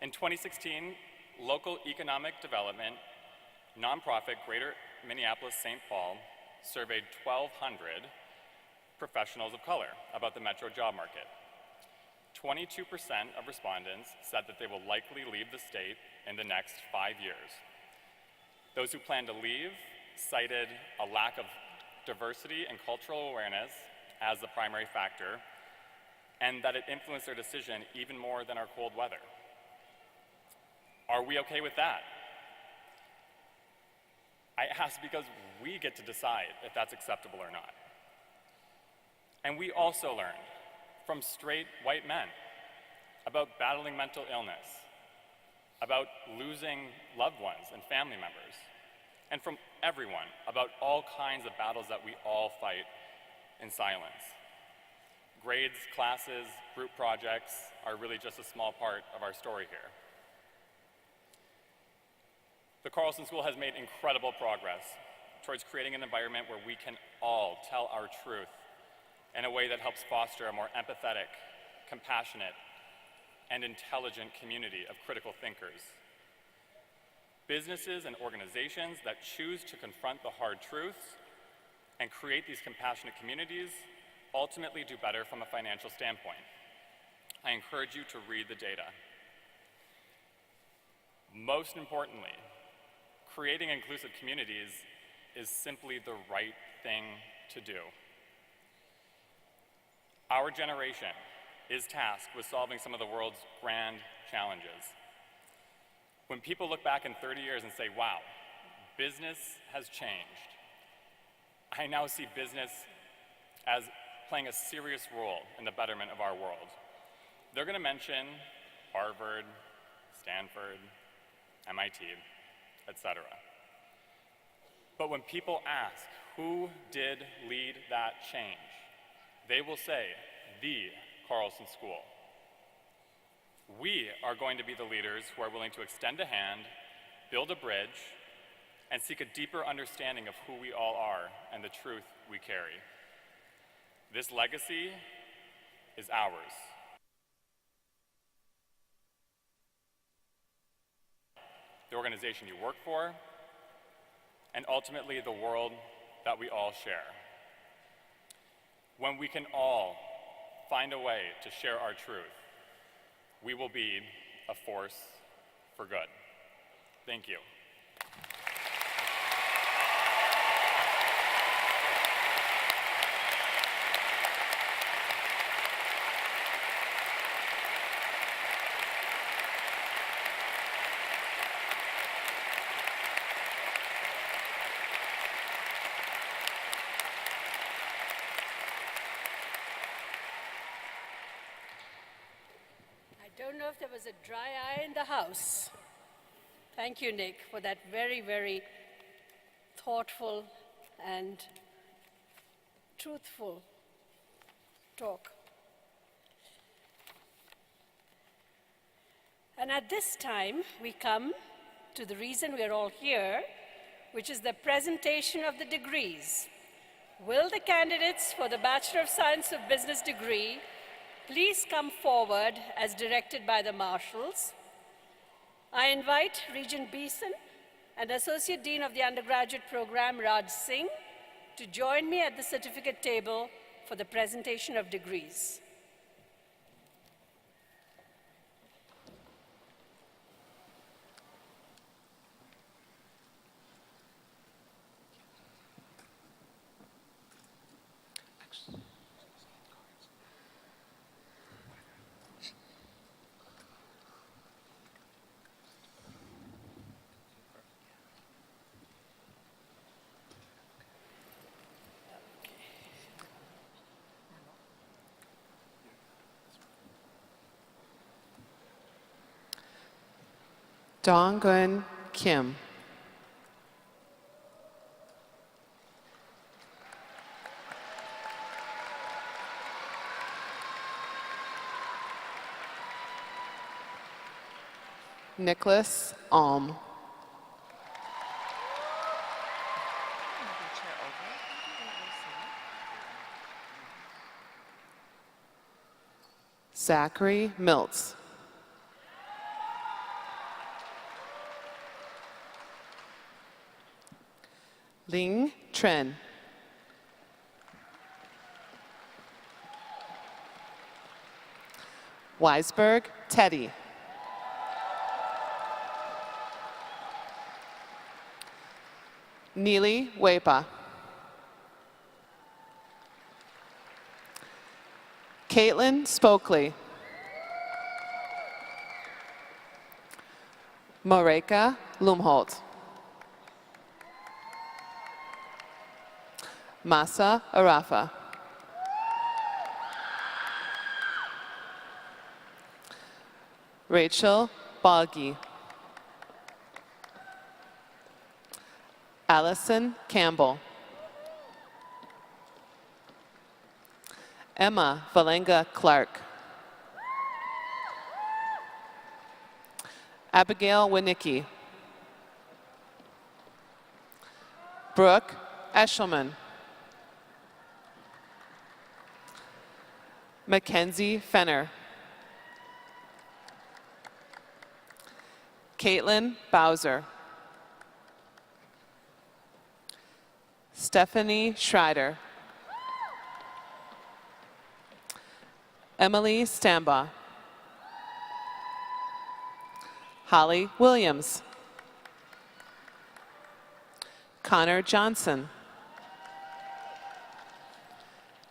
Speaker 4: In 2016, local economic development nonprofit Greater Minneapolis-St. Paul surveyed 1,200 professionals of color about the metro job market. 22% of respondents said that they will likely leave the state in the next 5 years. Those who plan to leave cited a lack of diversity and cultural awareness as the primary factor, and that it influenced their decision even more than our cold weather. Are we okay with that? I ask because we get to decide if that's acceptable or not. And we also learned from straight white men about battling mental illness, about losing loved ones and family members, and from everyone about all kinds of battles that we all fight in silence. Grades, classes, group projects are really just a small part of our story here. The Carlson School has made incredible progress towards creating an environment where we can all tell our truth in a way that helps foster a more empathetic, compassionate, and intelligent community of critical thinkers. Businesses and organizations that choose to confront the hard truths and create these compassionate communities ultimately do better from a financial standpoint. I encourage you to read the data. Most importantly, creating inclusive communities is simply the right thing to do. Our generation is tasked with solving some of the world's grand challenges. When people look back in 30 years and say, wow, business has changed, I now see business as playing a serious role in the betterment of our world. They're going to mention Harvard, Stanford, MIT, etc. But when people ask, who did lead that change? They will say, the Carlson School. We are going to be the leaders who are willing to extend a hand, build a bridge, and seek a deeper understanding of who we all are and the truth we carry. This legacy is ours. The organization you work for, and ultimately the world that we all share. When we can all find a way to share our truth, we will be a force for good. Thank you.
Speaker 1: I don't know if there was a dry eye in the house. Thank you, Nick, for that very, very thoughtful and truthful talk. And at this time, we come to the reason we're all here, which is the presentation of the degrees. Will the candidates for the Bachelor of Science of Business degree please come forward as directed by the marshals? I invite Regent Beeson and Associate Dean of the Undergraduate Program, Raj Singh, to join me at the certificate table for the presentation of degrees.
Speaker 5: Donggun Kim. Nicholas Alm. Zachary Miltz. Ling Tren. Weisberg Teddy. Neely Wepa. Caitlin Spokley. Mareka Lumholt. Masa Arafa. Rachel Balgi. Allison Campbell. Emma Valenga Clark. Abigail Winicki. Brooke Eshelman. Mackenzie Fenner. Caitlin Bowser. Stephanie Schreider. Emily Stambaugh. Holly Williams. Connor Johnson.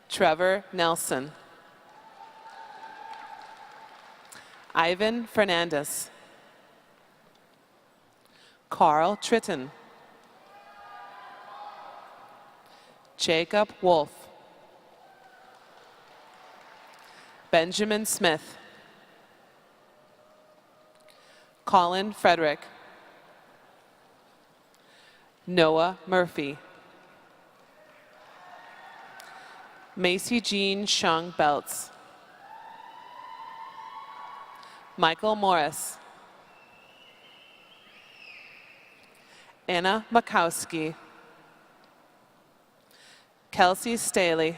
Speaker 5: Trevor Nelson. Ivan Fernandez. Carl Tritton. Jacob Wolf. Benjamin Smith. Colin Frederick. Noah Murphy. Macy Jean Shung Belts. Michael Morris. Anna Makowski. Kelsey Staley.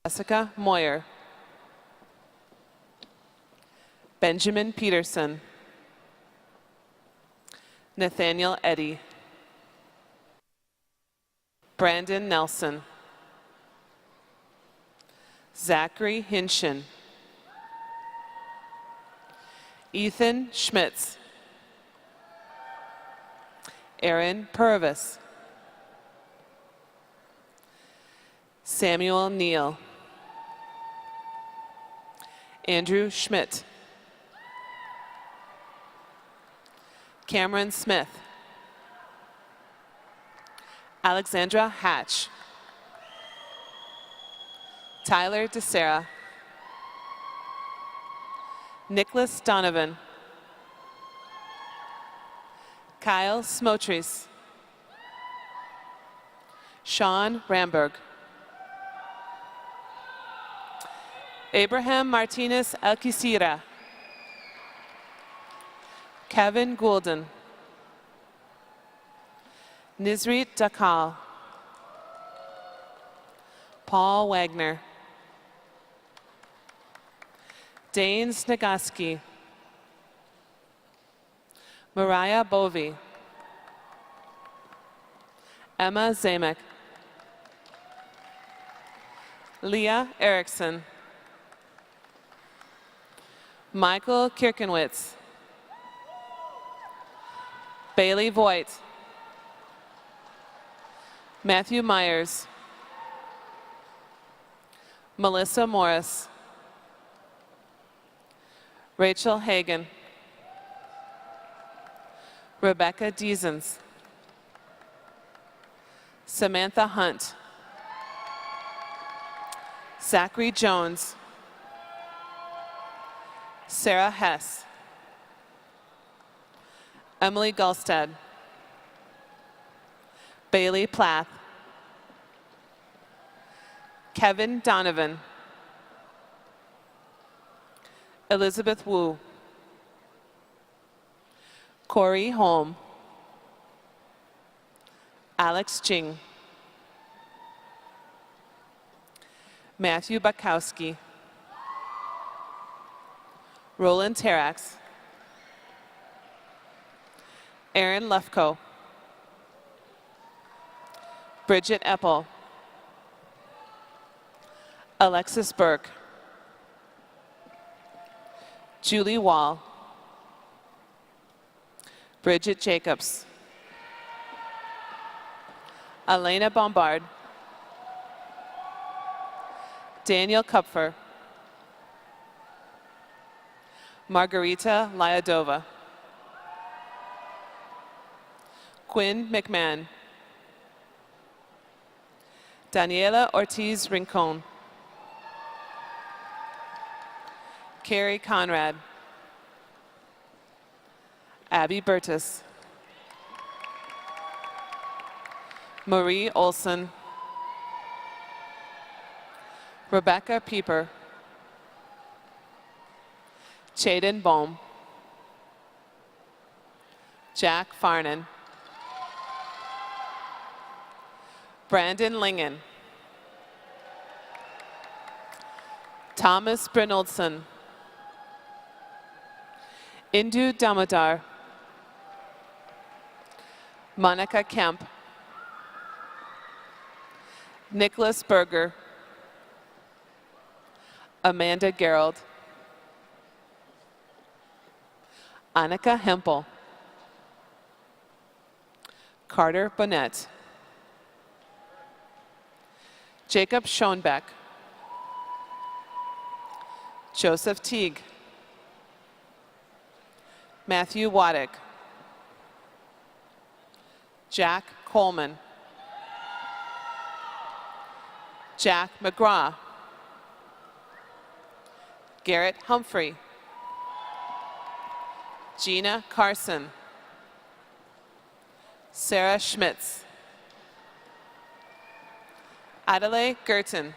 Speaker 5: Jessica Moyer. Benjamin Peterson. Nathaniel Eddy. Brandon Nelson. Zachary Hinshin. Ethan Schmitz. Aaron Purvis. Samuel Neal. Andrew Schmidt. Cameron Smith. Alexandra Hatch. Tyler DeSera. Nicholas Donovan. Kyle Smotries. Sean Ramberg. Abraham Martinez Alquicira. Kevin Goulden. Nizrit Dakal. Paul Wagner. Dane Snagaski. Mariah Bovey. Emma Zamek. Leah Erickson. Michael Kirkenwitz. Bailey Voigt. Matthew Myers. Melissa Morris. Rachel Hagan. Rebecca Deasons. Samantha Hunt. Zachary Jones. Sarah Hess. Emily Gulstad. Bailey Plath. Kevin Donovan. Elizabeth Wu. Corey Holm. Alex Jing. Matthew Bukowski. Roland Terax. Aaron Lefko. Bridget Eppel. Alexis Burke. Julie Wall. Bridget Jacobs. Elena Bombard. Daniel Kupfer. Margarita Lyadova. Quinn McMahon. Daniela Ortiz Rincon. Carrie Conrad. Abby Burtis. Marie Olson. Rebecca Pieper. Chaden Bohm. Jack Farnan. Brandon Lingen. Thomas Brynildson. Indu Damodar. Monica Kemp. Nicholas Berger. Amanda Gerald. Annika Hempel. Carter Bonnet. Jacob Schoenbeck. Joseph Teague. Matthew Waddick. Jack Coleman. Jack McGraw. Garrett Humphrey. Gina Carson. Sarah Schmitz. Adelaide Gerton.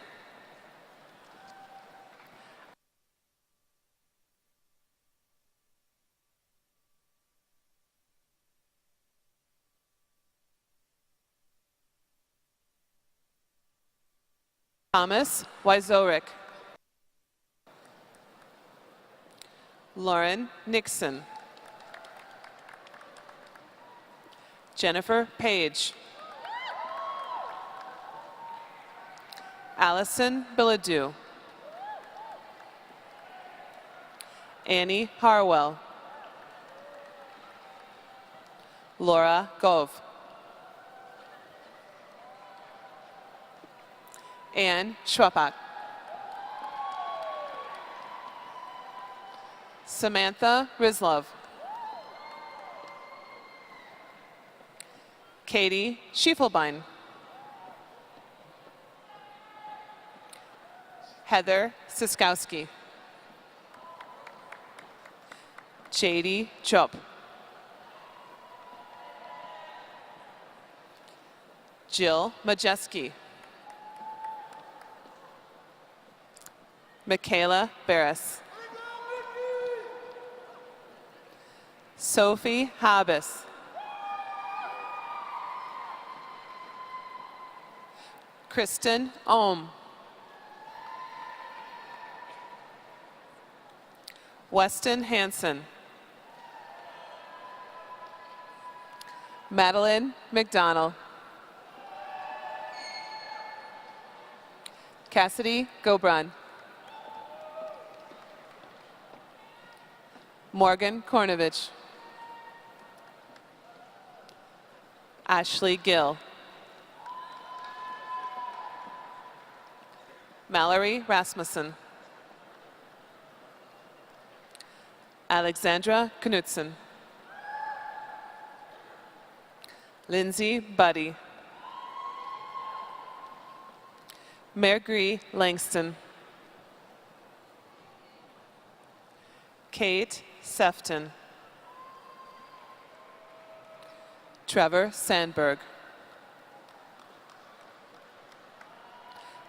Speaker 5: Thomas Wyzorek. Lauren Nixon. Jennifer Page. Allison Billadu. Annie Harwell. Laura Gove. Anne Schwapak. Samantha Rizlov. Katie Schiefelbein. Heather Siskowski. JD Chop. Jill Majeski. Michaela Barris. Sophie Habis. Kristen Ohm. Weston Hanson. Madeline McDonald. Cassidy Gobron. Morgan Kornovich. Ashley Gill. Mallory Rasmussen. Alexandra Knutson. Lindsay Buddy. Marguerite Langston. Kate Sefton. Trevor Sandberg.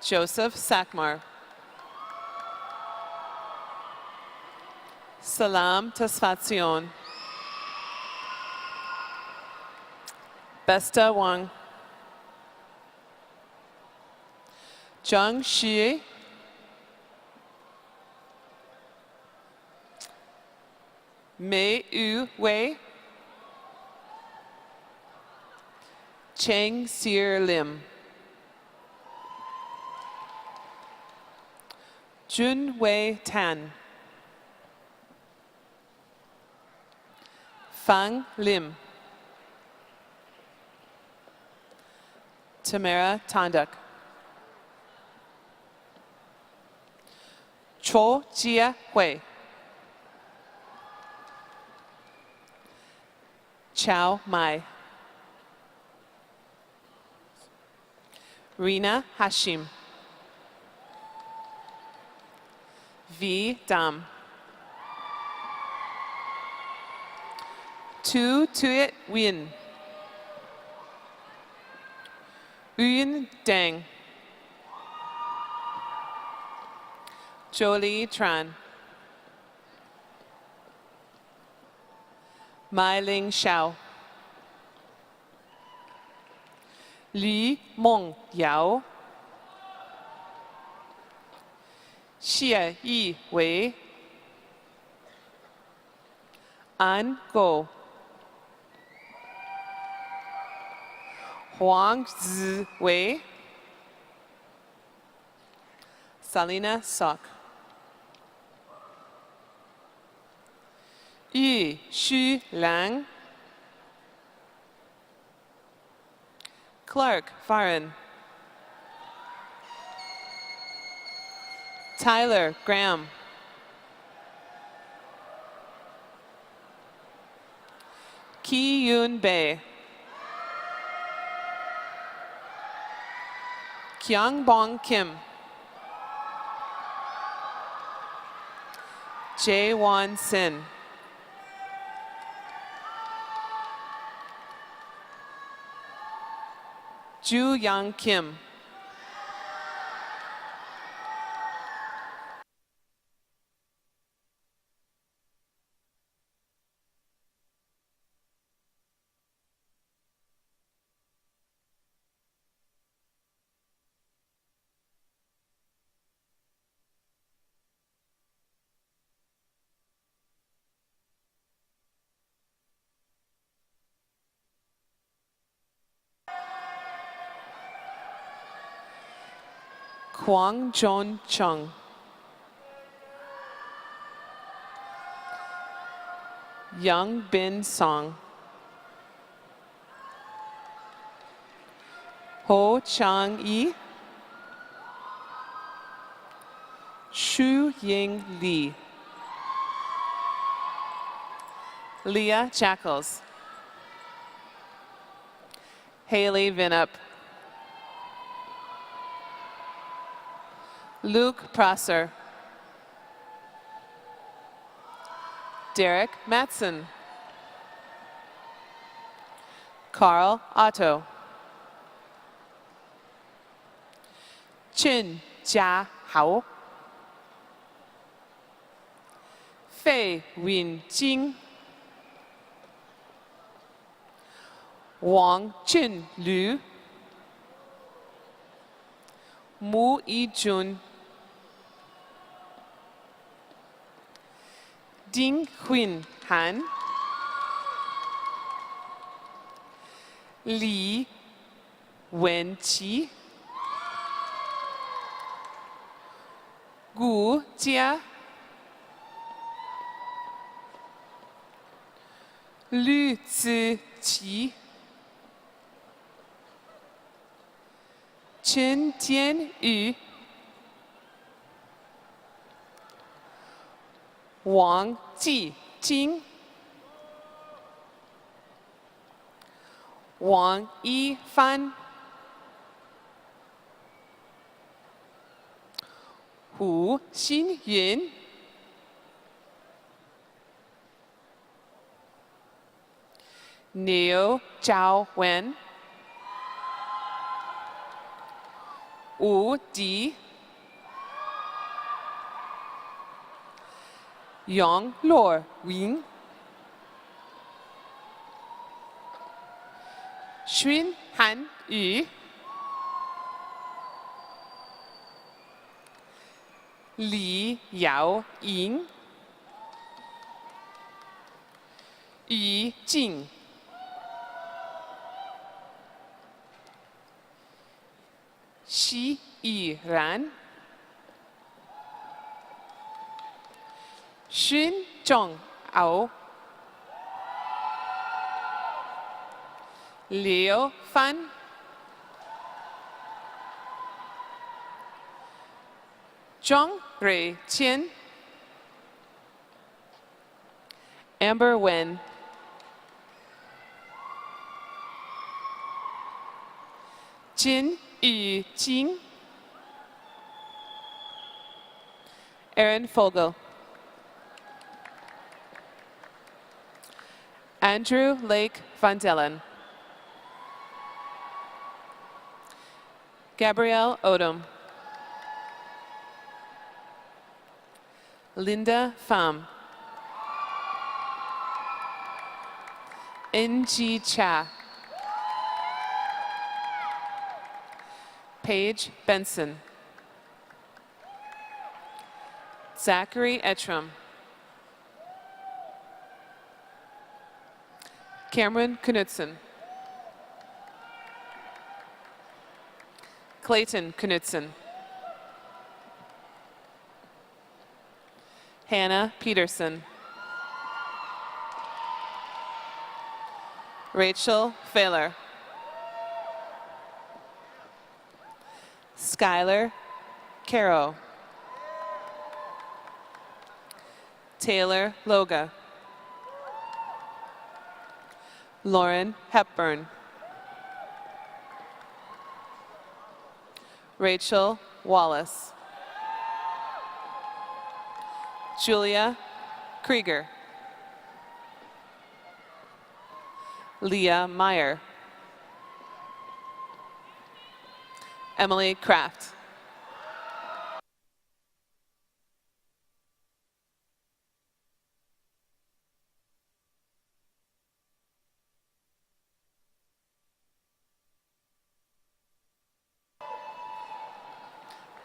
Speaker 5: Joseph Sakmar. Salam Tasfatsion. Besta Wang. Zhang Xie. Mei Yu Wei. Cheng Sier Lim. Jun Wei Tan. Fang Lim. Tamara Tandak. Cho Jia Hui. Chao Mai. Rina Hashim. V. Dam. Tu Tuyet Win. Uyun Deng. Jolie Tran. Mai Ling Xiao. Li Meng Yao. Xie Yi Wei. An Go. Huang Ziwei. Salina Sok. Yu Xu Lang. Clark Farron. Tyler Graham. Ki Yun Bei. Kyung Bong Kim. Jae Won Sin. Ju Young Kim. Kwang Jon Chung. Young Bin Song. Ho Chang Yi. Shu Ying Lee. Leah Jackals. Haley Vinup. Luke Prosser. Derek Matson. Carl Otto. Chin Jia Hao. Fei Win Jing. Wang Jun Lu. Mu Yijun. Ding Huin Han. Li Wenqi. Gu Jia. Lü Ziqi. Chen Tianyu. Wang Jijing. Wang Yifan. Hu Xinyun. Niu Zhao Wen. Wu Di. Yang Luo Wing. Xun Han Yu. Li Yao Ying. Yu Jing. Xi Yiran. Xun Zhong Ao. Liu Fan. Zhang Rui Qian. Amber Wen. Jin Yu Jing. Aaron Fogel. Andrew Lake Van Dellen. Gabrielle Odom. Linda Pham. Ng Cha. Paige Benson. Zachary Etram. Cameron Knudsen. Clayton Knudsen. Hannah Peterson. Rachel Failer. Skylar Caro. Taylor Loga. Lauren Hepburn. Rachel Wallace. Julia Krieger. Leah Meyer. Emily Kraft.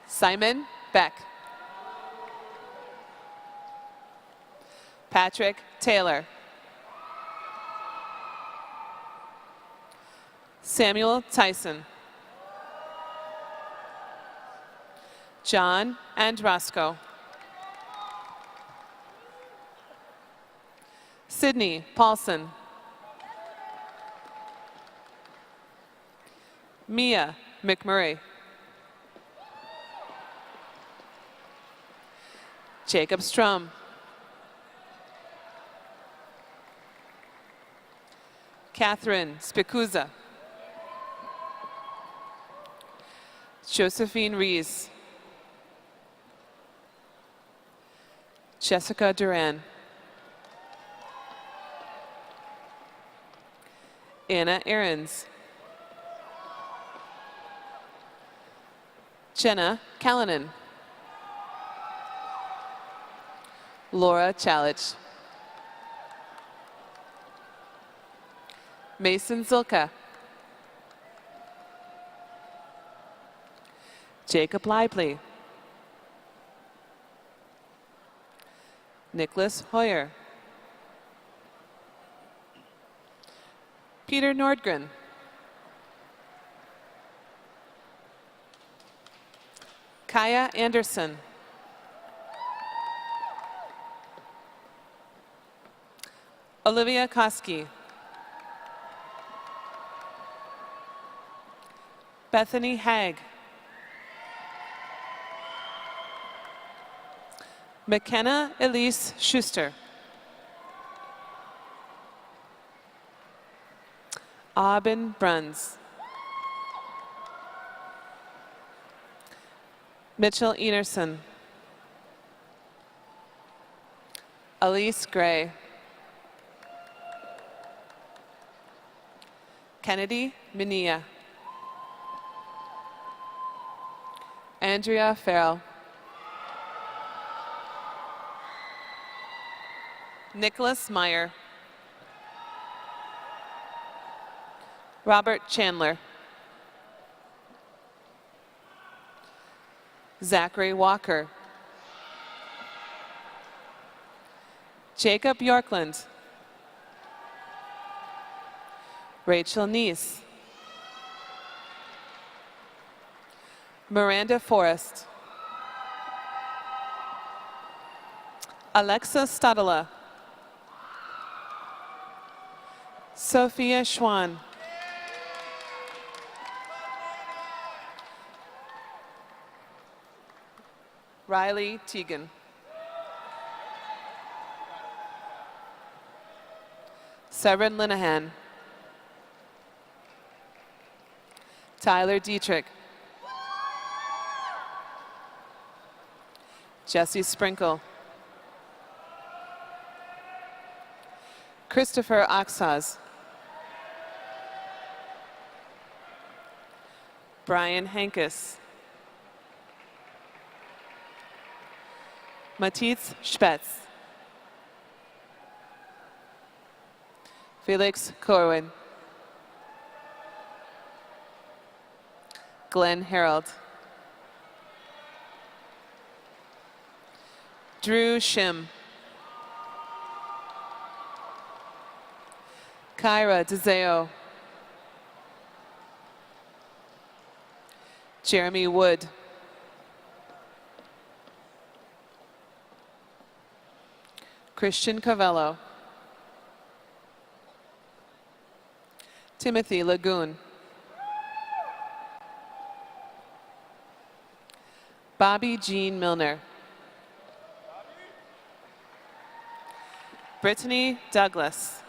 Speaker 5: Simon Beck. Patrick Taylor. Samuel Tyson. John Androsco. Sydney Paulson. Mia McMurray. Jacob Strum. Catherine Spicuza. Josephine Rees. Jessica Duran. Anna Ahrens. Jenna Callanan. Laura Chalich. Mason Zilka. Jacob Lively. Nicholas Hoyer. Peter Nordgren. Kaya Anderson. Olivia Koski. Bethany Hagg. McKenna Elise Schuster. Aubin Bruns. Mitchell Enerson. Elise Gray. Kennedy Minia. Andrea Farrell. Nicholas Meyer. Robert Chandler. Zachary Walker. Jacob Yorkland. Rachel Neese. Miranda Forrest. Alexa Stadala. Sophia Schwan. Riley Teagan. Severin Linehan. Tyler Dietrich. Jesse Sprinkle. Christopher Oxaz. Brian Hankus. Matitz Spetz. Felix Corwin. Glenn Harold. Drew Shim. Kyra DeZeo. Jeremy Wood. Christian Cavello. Timothy Lagoon. Bobby Jean Milner. Brittany Douglas.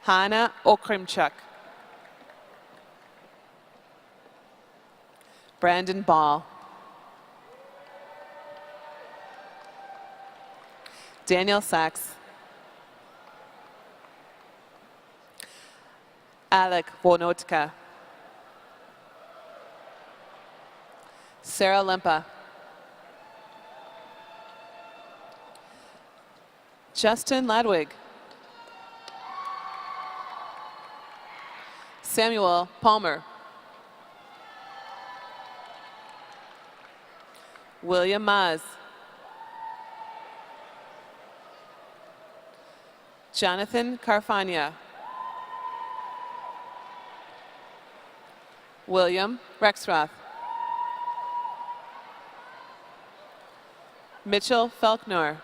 Speaker 5: Hannah Okrimchuk. Brandon Ball. Daniel Sachs. Alec Wonotka. Sarah Lempa. Justin Ladwig. Samuel Palmer. William Maz. Jonathan Carfagna. William Rexroth. Mitchell Felknor.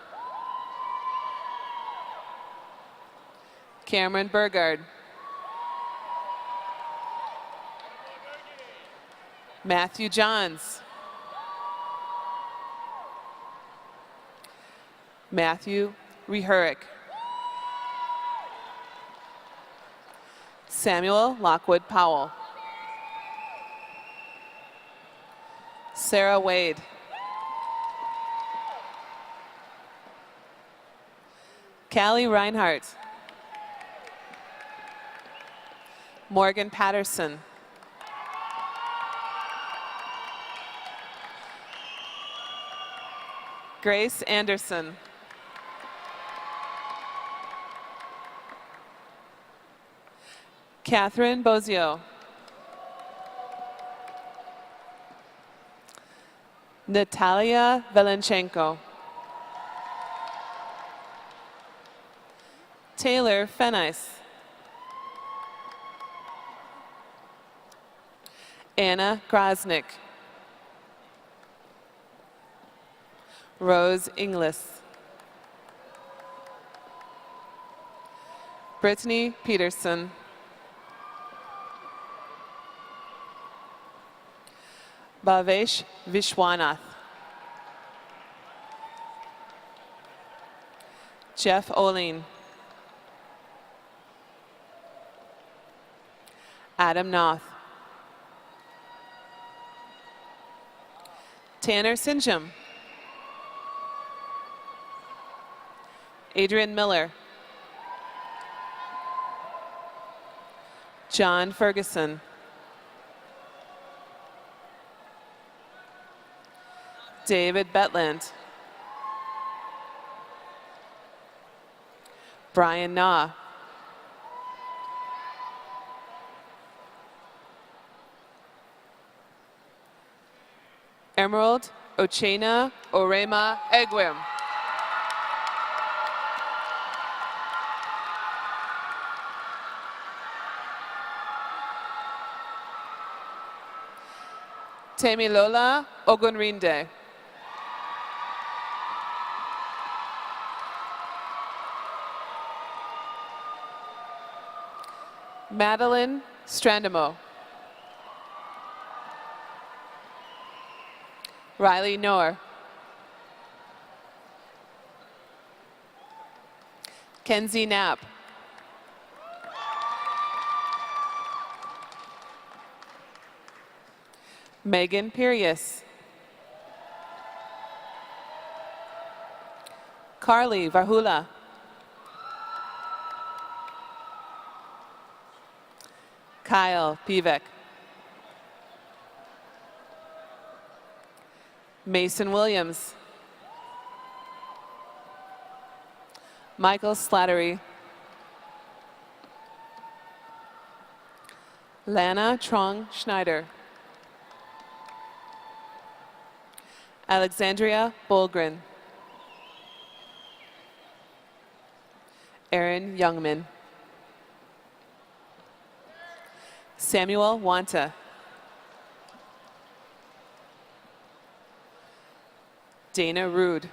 Speaker 5: Cameron Burgard. Matthew Johns. Matthew Rehurick. Samuel Lockwood Powell. Sarah Wade. Callie Reinhardt. Morgan Patterson. Grace Anderson. Catherine Bozio. Natalia Velenchenko. Taylor Fenice. Anna Grosnick. Rose Inglis. Brittany Peterson. Bhavesh Vishwanath. Jeff Oline. Adam Noth. Tanner Sinjum. Adrian Miller. John Ferguson. David Betland. Brian Nah. Emerald Ochena Orema Egwim. Temilola Ogunrinde. Madeline Strandamo. Riley Noor. Kenzie Knapp. Megan Pirius. Carly Varhula. Kyle Pivek. Mason Williams. Michael Slattery. Lana Trong Schneider. Alexandria Bolgren. Aaron Youngman. Samuel Wanta. Dana Rude.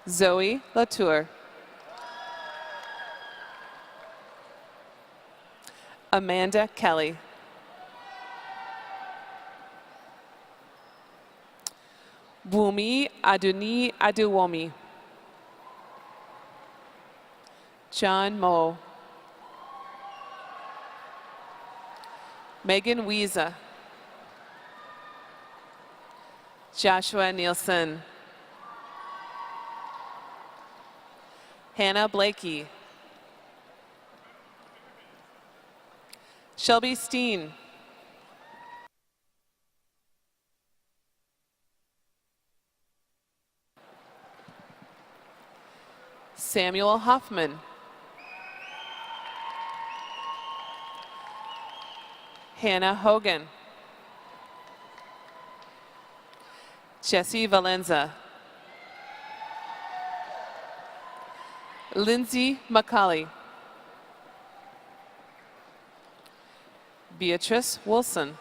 Speaker 5: Zoe Latour. Amanda Kelly. Wumi Aduni Aduwomi. John Moe. Megan Wiesa. Joshua Nielsen. Hannah Blakey. Shelby Steen. Samuel Hoffman. Hannah Hogan. Jesse Valenza. Lindsay McCauley. Beatrice Wilson.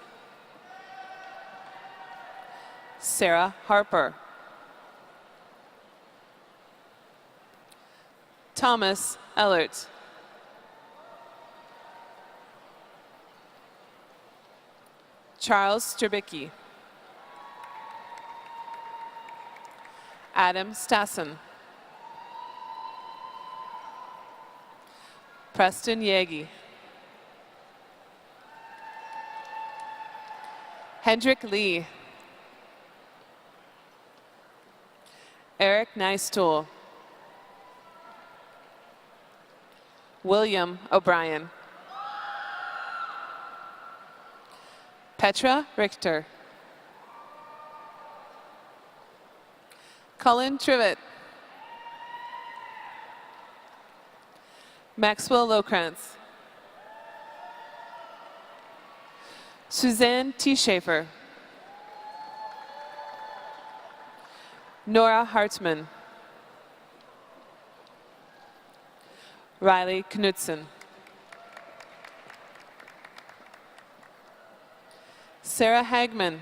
Speaker 5: Sarah Harper. Thomas Ellert. Charles Strabicki. Adam Stassen. Preston Yagi. Hendrik Lee. Eric Neistool. William O'Brien. Petra Richter. Colin Trivet. Maxwell Lowkrantz. Suzanne T. Schaefer. Nora Hartman. Riley Knudsen. Sarah Hagman.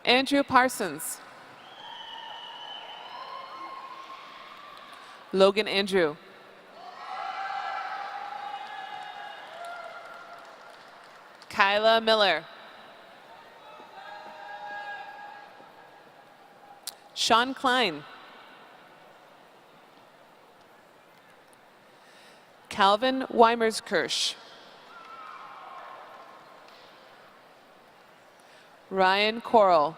Speaker 5: Andrew Parsons. Logan Andrew. Kyla Miller. Sean Klein. Calvin Weimerskirsch. Ryan Coral.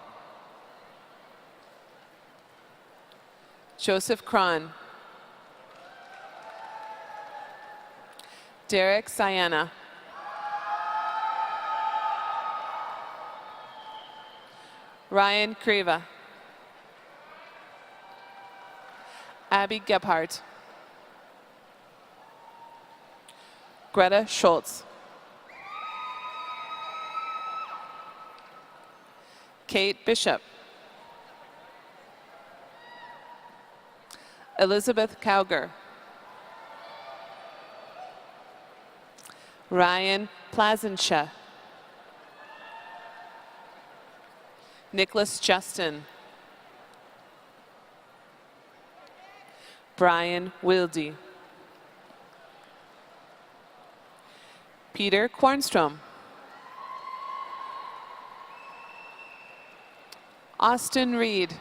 Speaker 5: Joseph Cron. Derek Siana. Ryan Kriva. Abby Gebhardt. Greta Schultz. Kate Bishop. Elizabeth Cowger. Ryan Plazensha. Nicholas Justin. Brian Wilde. Peter Kornstrom. Austin Reed.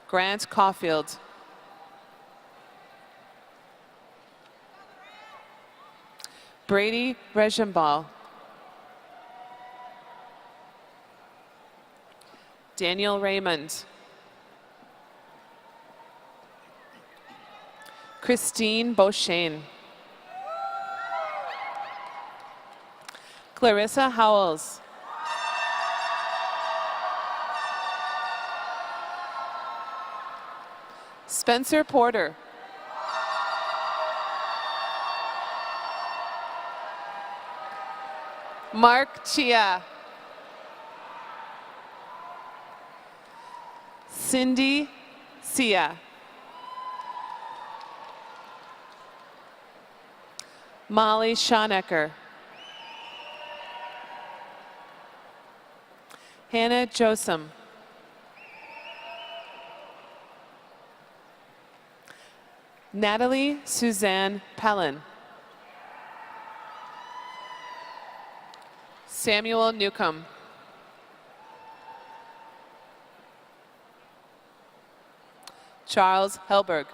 Speaker 5: Grant Caulfield. Brady Regenball. Daniel Raymond. Christine Beauchesne. Clarissa Howells. Spencer Porter. Mark Chia. Cindy Sia. Molly Schonecker. Hannah Josem. Natalie Suzanne Pellin. Samuel Newcomb. Charles Helberg.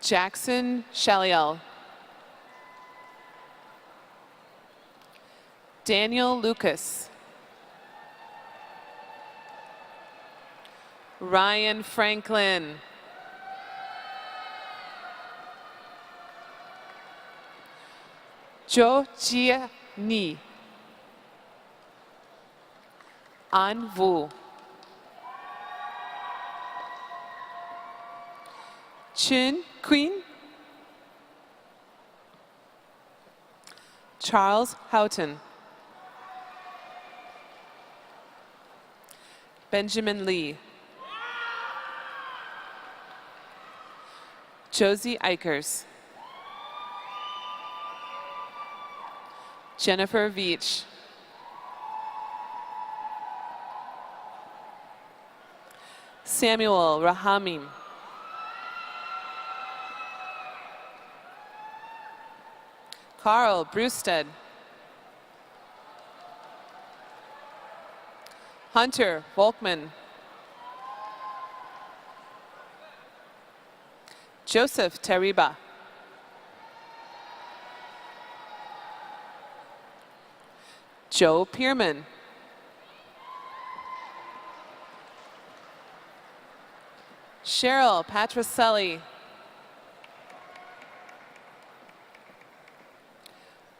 Speaker 5: Jackson Shaliel. Daniel Lucas. Ryan Franklin. Jo Jia Ni. An Vu. Chin Queen. Charles Houghton. Benjamin Lee. Josie Eichers. Jennifer Veach. Samuel Rahamim. Carl Brewstead. Hunter Volkman. Joseph Tariba. Joe Pierman. Cheryl Patricelli.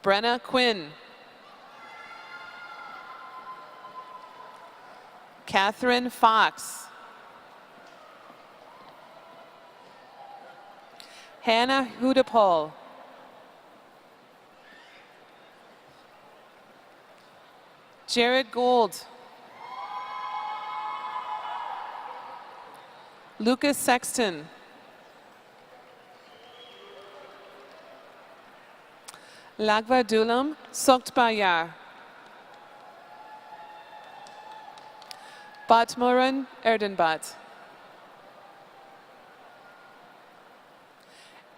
Speaker 5: Brenna Quinn. Catherine Fox. Hannah Hudapol. Jared Gold. Lucas Sexton. Lagva Dulam Soktbayar. Batmoran Erdenbat.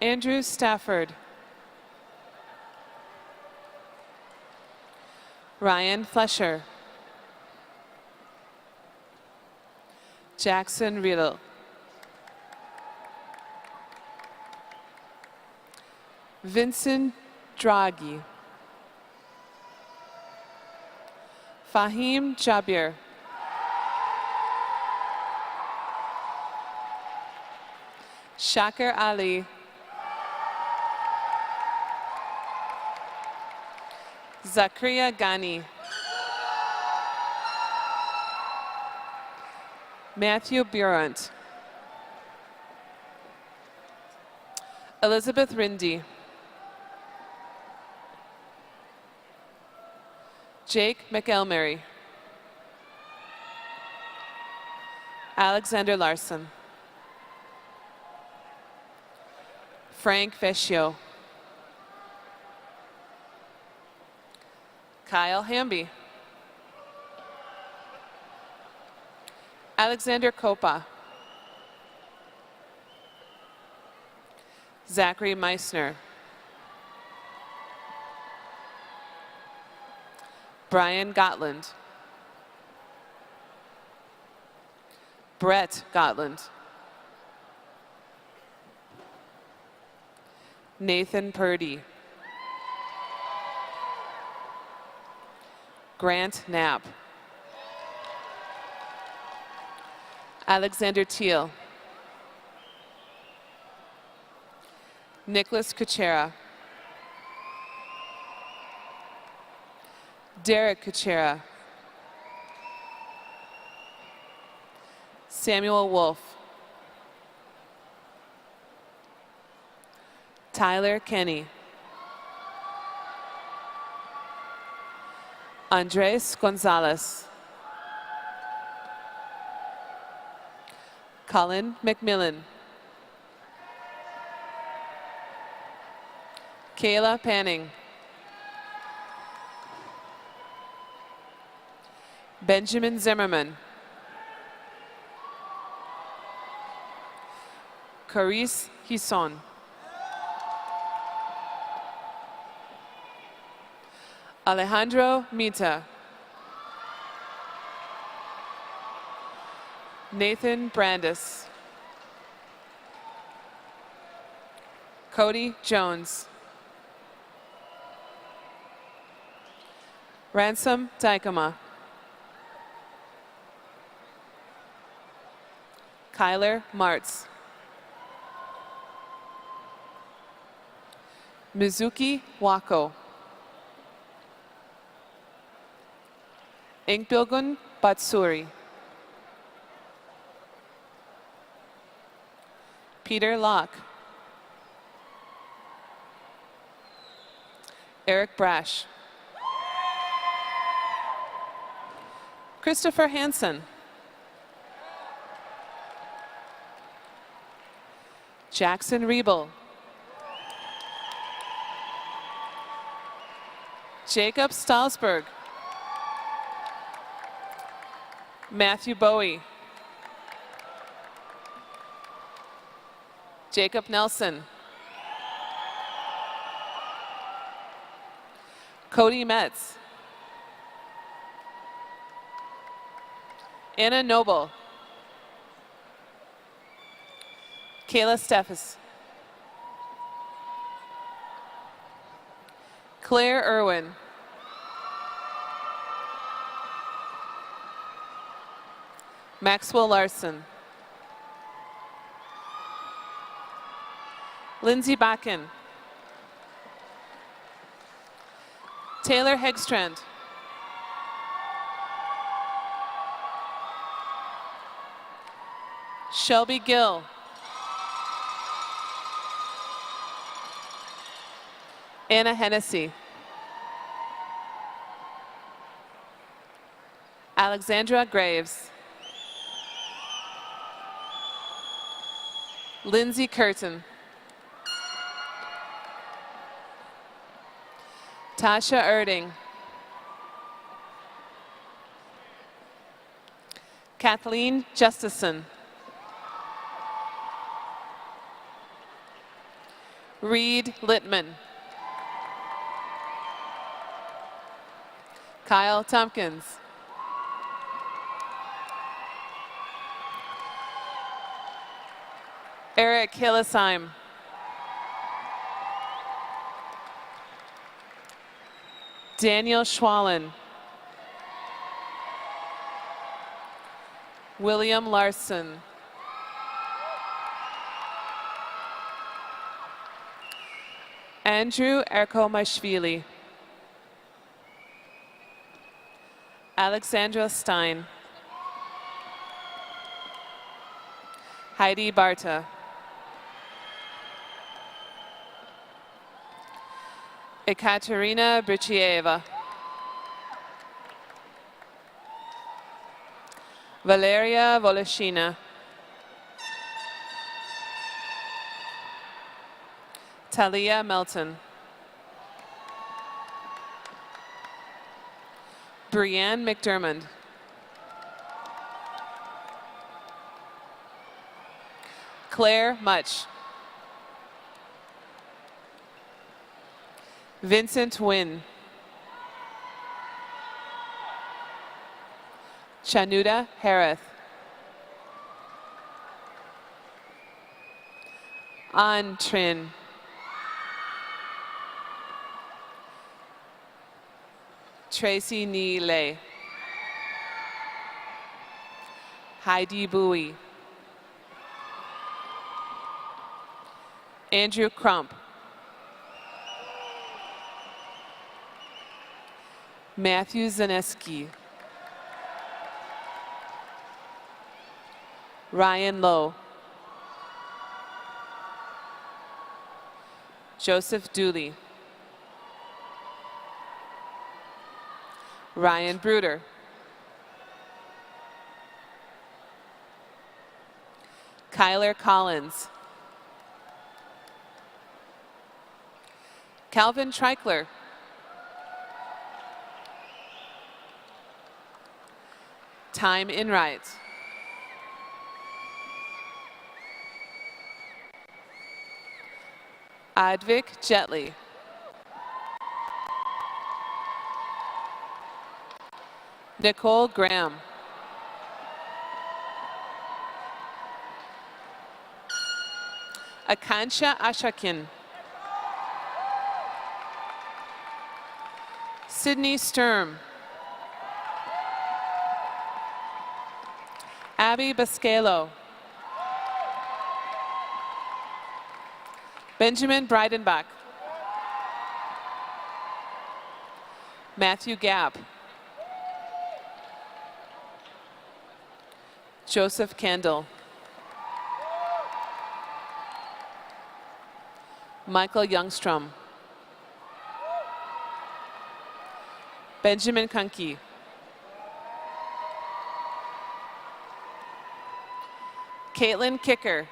Speaker 5: Andrew Stafford. Ryan Flesher. Jackson Riddle. Vincent Draghi. Fahim Jabir. Shakir Ali. Zakaria Ghani. Matthew Burant. Elizabeth Rindy. Jake McElmary. Alexander Larson. Frank Vecchio. Kyle Hamby. Alexander Kopa. Zachary Meissner. Brian Gotland. Brett Gotland. Nathan Purdy. Grant Knapp. Alexander Teal. Nicholas Kuchera. Derek Kuchera. Samuel Wolf. Tyler Kenny. Andres Gonzalez. Colin McMillan. Kayla Panning. Benjamin Zimmerman. Carice Hisson. Alejandro Mita. Nathan Brandis. Cody Jones. Ransom Dykema. Kyler Martz. Mizuki Wako. Inkbilgun Batsuri. Peter Locke. Eric Brash. Christopher Hansen. Jackson Riebel. Jacob Stalsberg. Matthew Bowie. Jacob Nelson. Cody Metz. Anna Noble. Kayla Steffes. Claire Irwin. Maxwell Larson. Lindsay Bakken. Taylor Hegstrand. Shelby Gill. Anna Hennessy. Alexandra Graves. Lindsay Curtin. Tasha Erding. Kathleen Justison. Reed Littman. Kyle Tompkins. Eric Hillesheim. Daniel Schwallen. William Larson. Andrew Erkomashvili. Alexandra Stein. Heidi Barta. Ekaterina Brichieva. Valeria Voleshina. Talia Melton. Brianne McDermott. Claire Much. Vincent Wynn. Chanuda Harith. An Trin. Tracy Nee Lay. Heidi Bowie. Andrew Crump. Matthew Zaneski. Ryan Lowe. Joseph Dooley. Ryan Bruder. Kyler Collins. Calvin Treichler. Time Enright. Advik Jetley. Nicole Graham. Akansha Ashakin. Sydney Sturm. Abby Bascalo. Benjamin Breidenbach. Matthew Gapp. Joseph Kendall. Michael Youngstrom. Benjamin Kunke. Caitlin Kicker.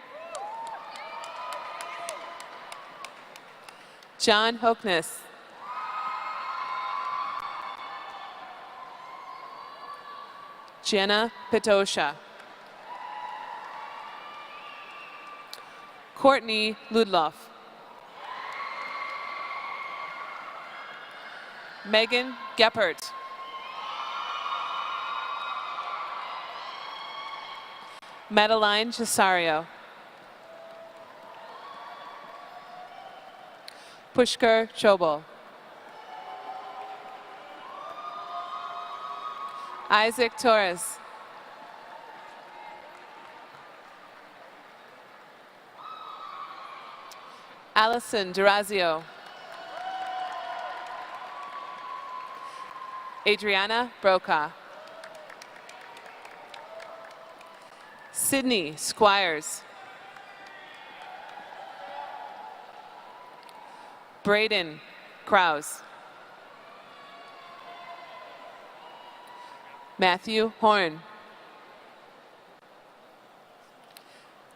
Speaker 5: John Hoekness. Jenna Pitosha. Courtney Ludloff. Megan Geppert. Madeline Cesario. Pushkar Chobal. Isaac Torres. Allison Durazio. Adriana Brokaw. Sydney Squires. Braden Krause. Matthew Horn.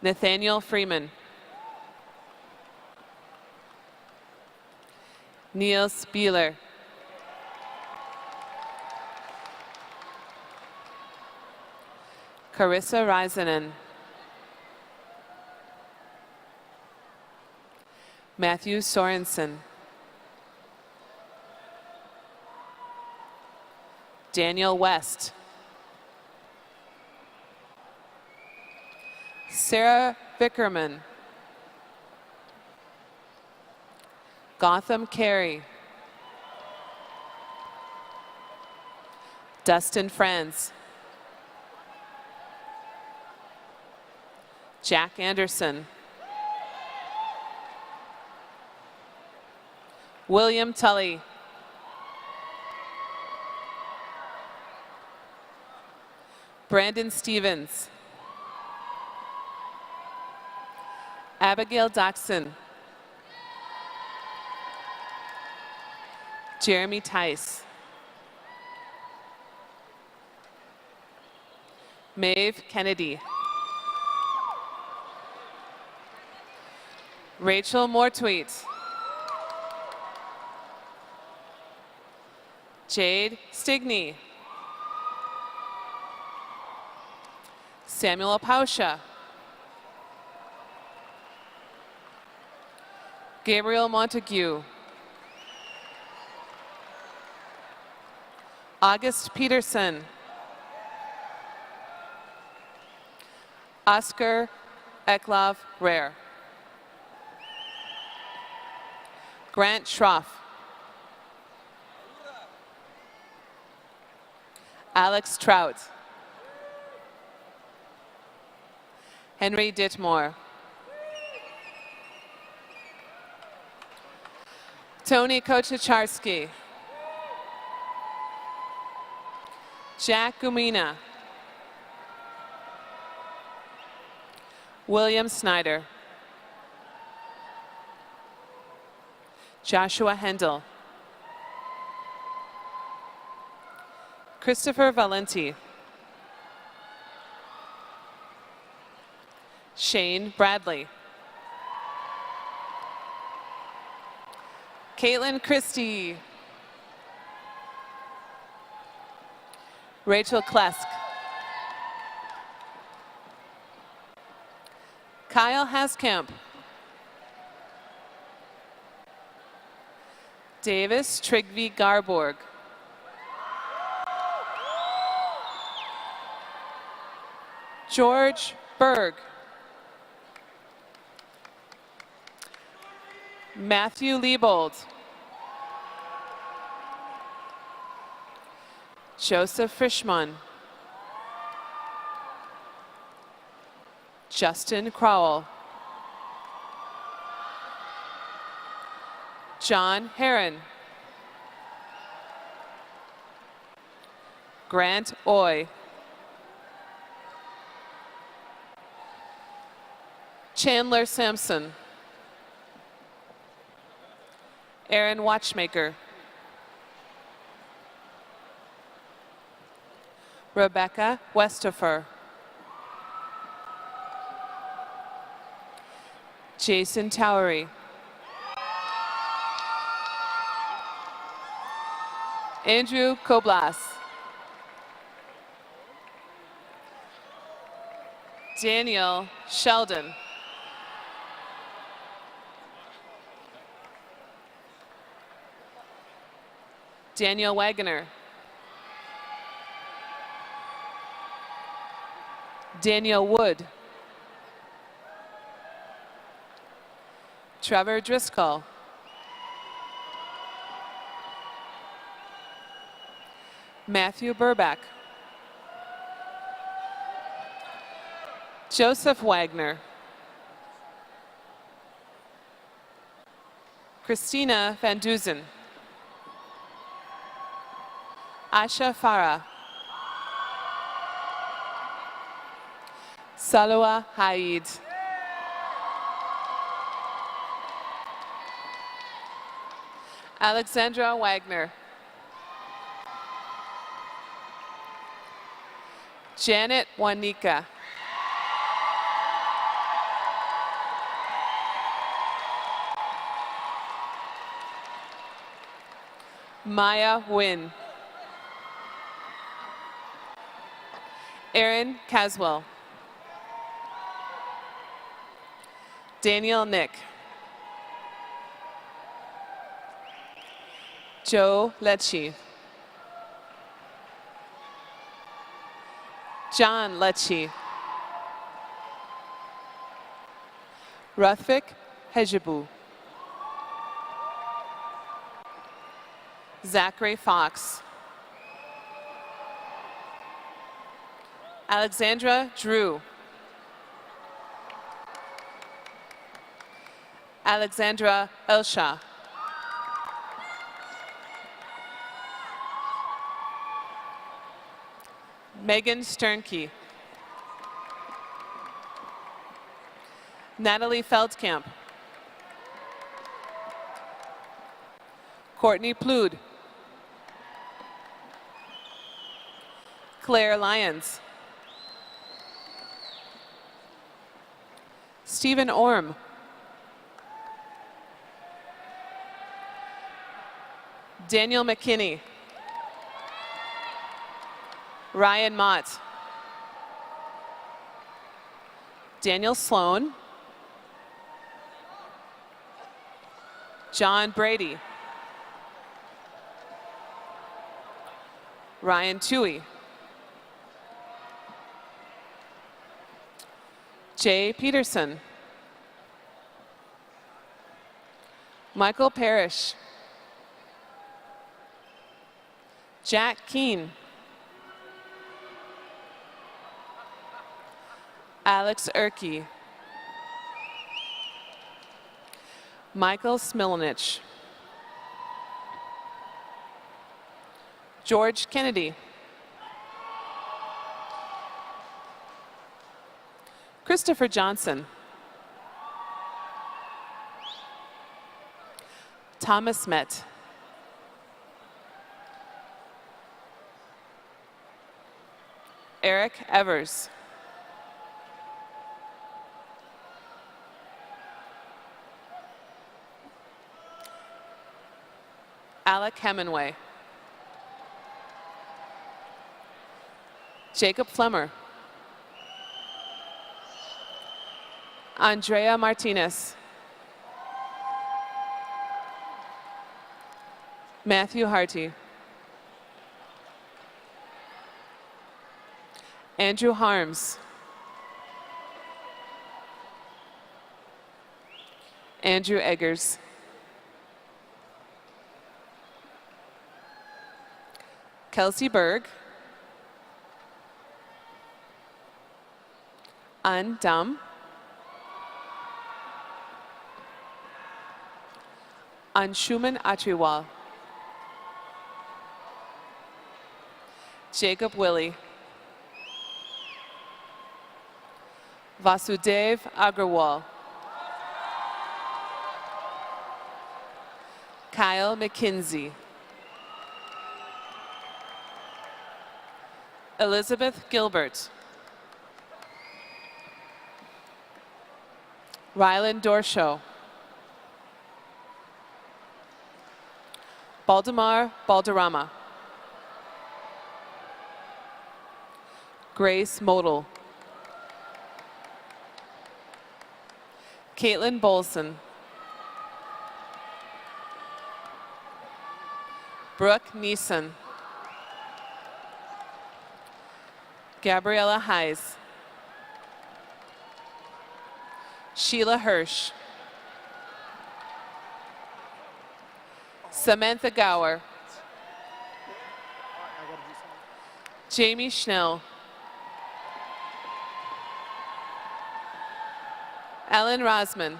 Speaker 5: Nathaniel Freeman. Neil Spieler. Carissa Risanen. Matthew Sorensen. Daniel West. Sarah Vickerman. Gotham Carey. Dustin Franz. Jack Anderson. William Tully. Brandon Stevens. Abigail Doxson. Jeremy Tice. Maeve Kennedy. Rachel Mortweet. Jade Stigney. Samuel Pausha. Gabriel Montague. August Peterson. Oscar Eklov Rare. Grant Schroff. Alex Trout. Henry Dittmore. Tony Kochacharski. Jack Gumina. William Snyder. Joshua Hendel. Christopher Valenti. Shane Bradley. Caitlin Christie. Rachel Klesk. Kyle Haskamp. Davis Trigvi Garborg. George Berg. Matthew Liebold. Joseph Frischmann. Justin Crowell. John Heron. Grant Oy. Chandler Sampson. Aaron Watchmaker. Rebecca Westofer. Jason Towery. Andrew Koblas. Daniel Sheldon. Daniel Wagoner. Daniel Wood. Trevor Driscoll. Matthew Burback. Joseph Wagner. Christina Van Duzen. Asha Farah. Salwa Haid. Alexandra Wagner. Janet Wanika. Maya Wynn. Aaron Caswell. Daniel Nick. Joe Lecce. John Lecce. Ruthvik Hejibu. Zachary Fox. Alexandra Drew. Alexandra Elsha. Megan Sternke. Natalie Feldkamp. Courtney Plood. Claire Lyons. Stephen Orm. Daniel McKinney. Ryan Mott. Daniel Sloan. John Brady. Ryan Toohey. Jay Peterson. Michael Parrish. Jack Keene. Alex Erkey. Michael Smilanich. George Kennedy. Christopher Johnson. Thomas Met. Eric Evers. Alec Hemingway. Jacob Flemmer. Andrea Martinez. Matthew Harty. Andrew Harms. Andrew Eggers. Kelsey Berg. An Dam. Anshuman Atriwal. Jacob Willie. Vasudev Agrawal. Kyle McKinsey. Elizabeth Gilbert. Rylan Dorshow. Baldemar Balderrama. Grace Modal. Caitlin Bolson. Brooke Neeson. Gabriella Hayes. Sheila Hirsch. Samantha Gower. Jamie Schnell. Ellen Rosman.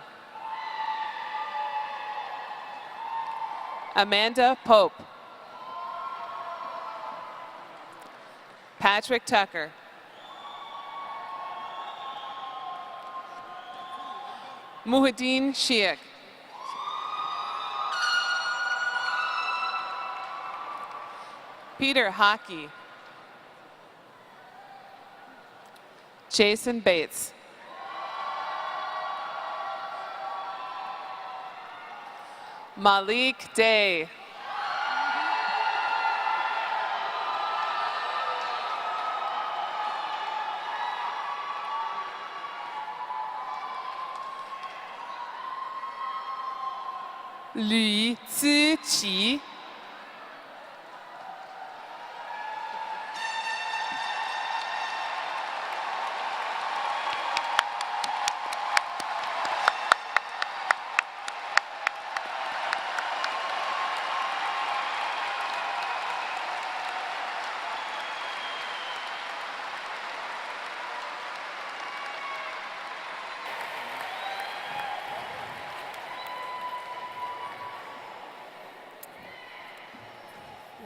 Speaker 5: Amanda Pope. Patrick Tucker. Muhyiddin Sheikh. Peter Hockey. Jason Bates. Malik Day. Lü Ziqi.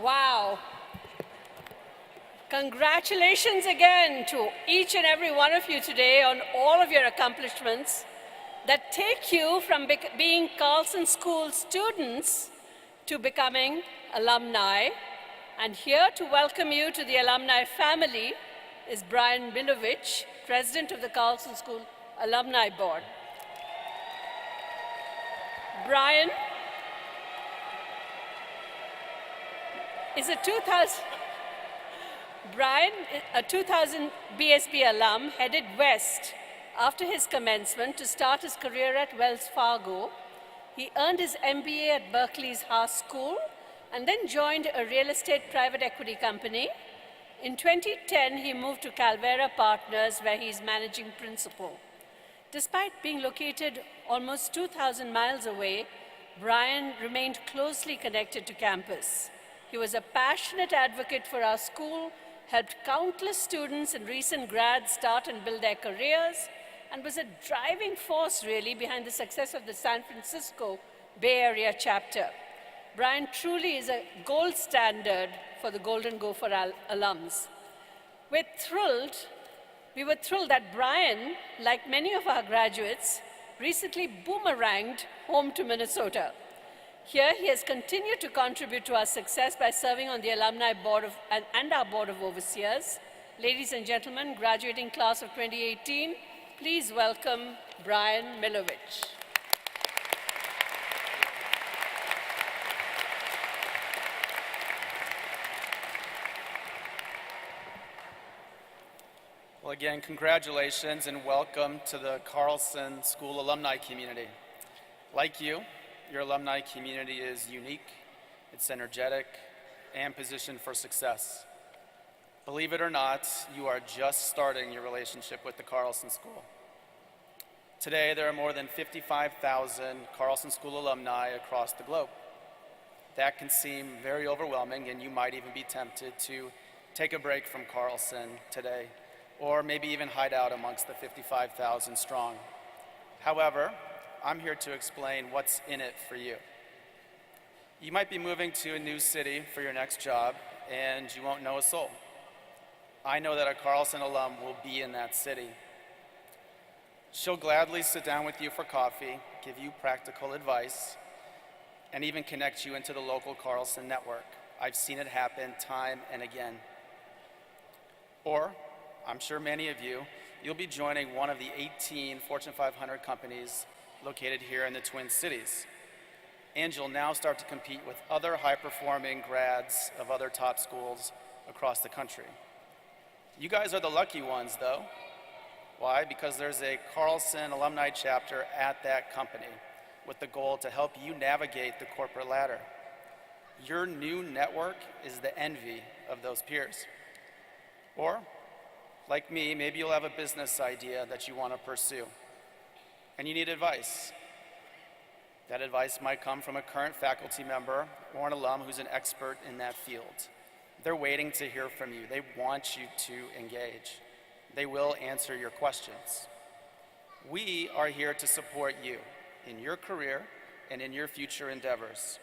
Speaker 1: Wow. Congratulations again to each and every one of you today on all of your accomplishments that take you from being Carlson School students to becoming alumni. And here to welcome you to the alumni family is Brian Milovich, President of the Carlson School Alumni Board. Brian is a 2000 BSB alum, headed west after his commencement to start his career at Wells Fargo. He earned his MBA at Berkeley's Haas School and then joined a real estate private equity company. In 2010, he moved to Calvera Partners, where he's managing principal. Despite being located almost 2,000 miles away, Brian remained closely connected to campus. He was a passionate advocate for our school, helped countless students and recent grads start and build their careers, and was a driving force really behind the success of the San Francisco Bay Area chapter. Brian truly is a gold standard for the Golden Gopher alums. We were thrilled that Brian, like many of our graduates, recently boomeranged home to Minnesota. Here, he has continued to contribute to our success by serving on the Alumni Board and our Board of Overseers. Ladies and gentlemen, graduating class of 2018, please welcome Brian Milovich.
Speaker 6: Well, again, congratulations and welcome to the Carlson School alumni community. Like you, your alumni community is unique, it's energetic, and positioned for success. Believe it or not, you are just starting your relationship with the Carlson School. Today, there are more than 55,000 Carlson School alumni across the globe. That can seem very overwhelming, and you might even be tempted to take a break from Carlson today, or maybe even hide out amongst the 55,000 strong. However, I'm here to explain what's in it for you. You might be moving to a new city for your next job, and you won't know a soul. I know that a Carlson alum will be in that city. She'll gladly sit down with you for coffee, give you practical advice, and even connect you into the local Carlson network. I've seen it happen time and again. Or, I'm sure many of you'll be joining one of the 18 Fortune 500 companies located here in the Twin Cities. And you'll now start to compete with other high-performing grads of other top schools across the country. You guys are the lucky ones, though. Why? Because there's a Carlson alumni chapter at that company with the goal to help you navigate the corporate ladder. Your new network is the envy of those peers. Or, like me, maybe you'll have a business idea that you want to pursue, and you need advice. That advice might come from a current faculty member or an alum who's an expert in that field. They're waiting to hear from you. They want you to engage. They will answer your questions. We are here to support you in your career and in your future endeavors.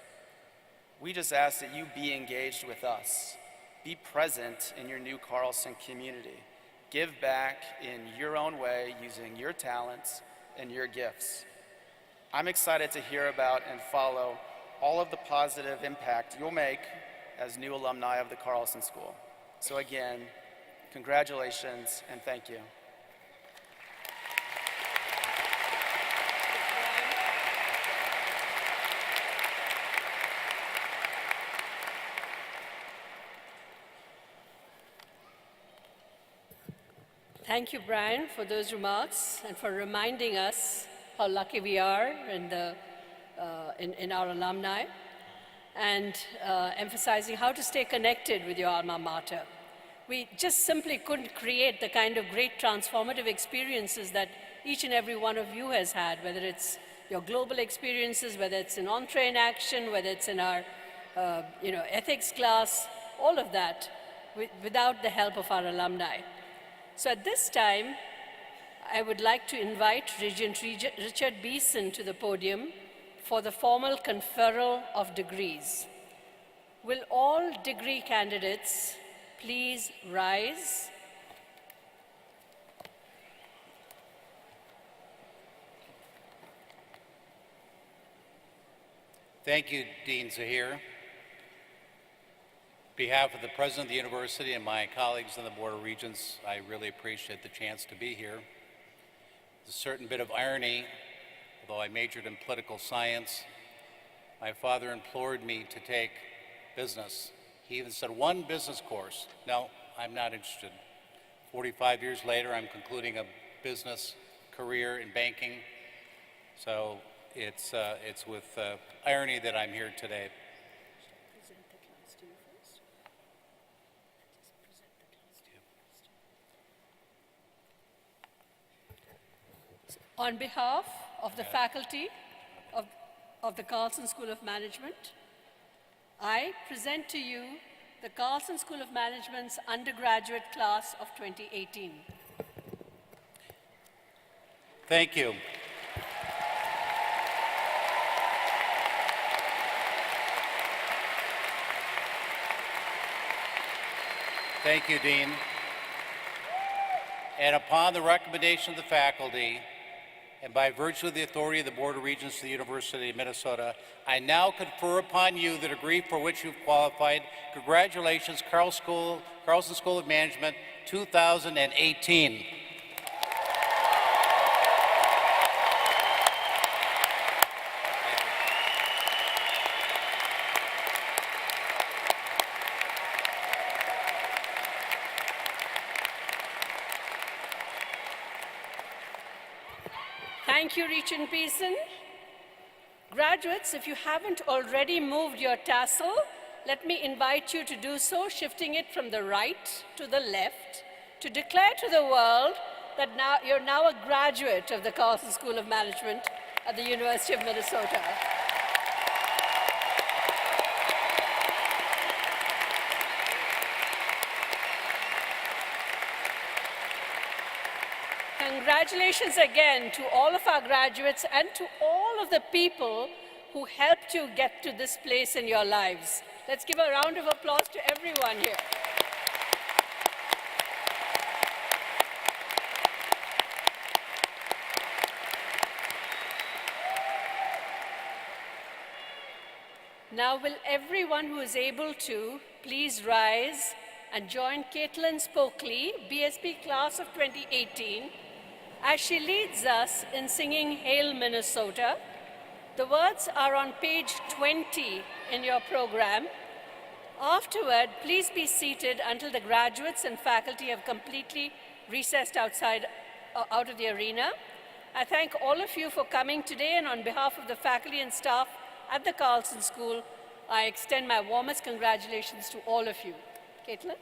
Speaker 6: We just ask that you be engaged with us. Be present in your new Carlson community. Give back in your own way using your talents and your gifts. I'm excited to hear about and follow all of the positive impact you'll make as new alumni of the Carlson School. So again, congratulations and thank you.
Speaker 1: Thank you, Brian, for those remarks and for reminding us how lucky we are in our alumni, and emphasizing how to stay connected with your alma mater. We just simply couldn't create the kind of great transformative experiences that each and every one of you has had, whether it's your global experiences, whether it's in Entree in Action, whether it's in our ethics class, all of that, without the help of our alumni. So at this time, I would like to invite Regent Richard Beeson to the podium for the formal conferral of degrees. Will all degree candidates please rise?
Speaker 7: Thank you, Dean Zahir. On behalf of the President of the University and my colleagues on the Board of Regents, I really appreciate the chance to be here. There's a certain bit of irony, although I majored in political science. My father implored me to take business. He even said, one business course. No, I'm not interested. 45 years later, I'm concluding a business career in banking. So it's with irony that I'm here today.
Speaker 1: On behalf of the faculty of the Carlson School of Management, I present to you the Carlson School of Management's undergraduate class of 2018.
Speaker 7: Thank you. Thank you, Dean. And upon the recommendation of the faculty, and by virtue of the authority of the Board of Regents of the University of Minnesota, I now confer upon you the degree for which you've qualified. Congratulations, Carlson School of Management 2018.
Speaker 1: Thank you, Regent Beeson. Graduates, if you haven't already moved your tassel, let me invite you to do so, shifting it from the right to the left, to declare to the world that you're now a graduate of the Carlson School of Management at the University of Minnesota. Congratulations again to all of our graduates and to all of the people who helped you get to this place in your lives. Let's give a round of applause to everyone here. Now, will everyone who is able to please rise and join Caitlin Spokley, BSP class of 2018, as she leads us in singing Hail Minnesota. The words are on page 20 in your program. Afterward, please be seated until the graduates and faculty have completely recessed out of the arena. I thank all of you for coming today, and on behalf of the faculty and staff at the Carlson School, I extend my warmest congratulations to all of you. Caitlin?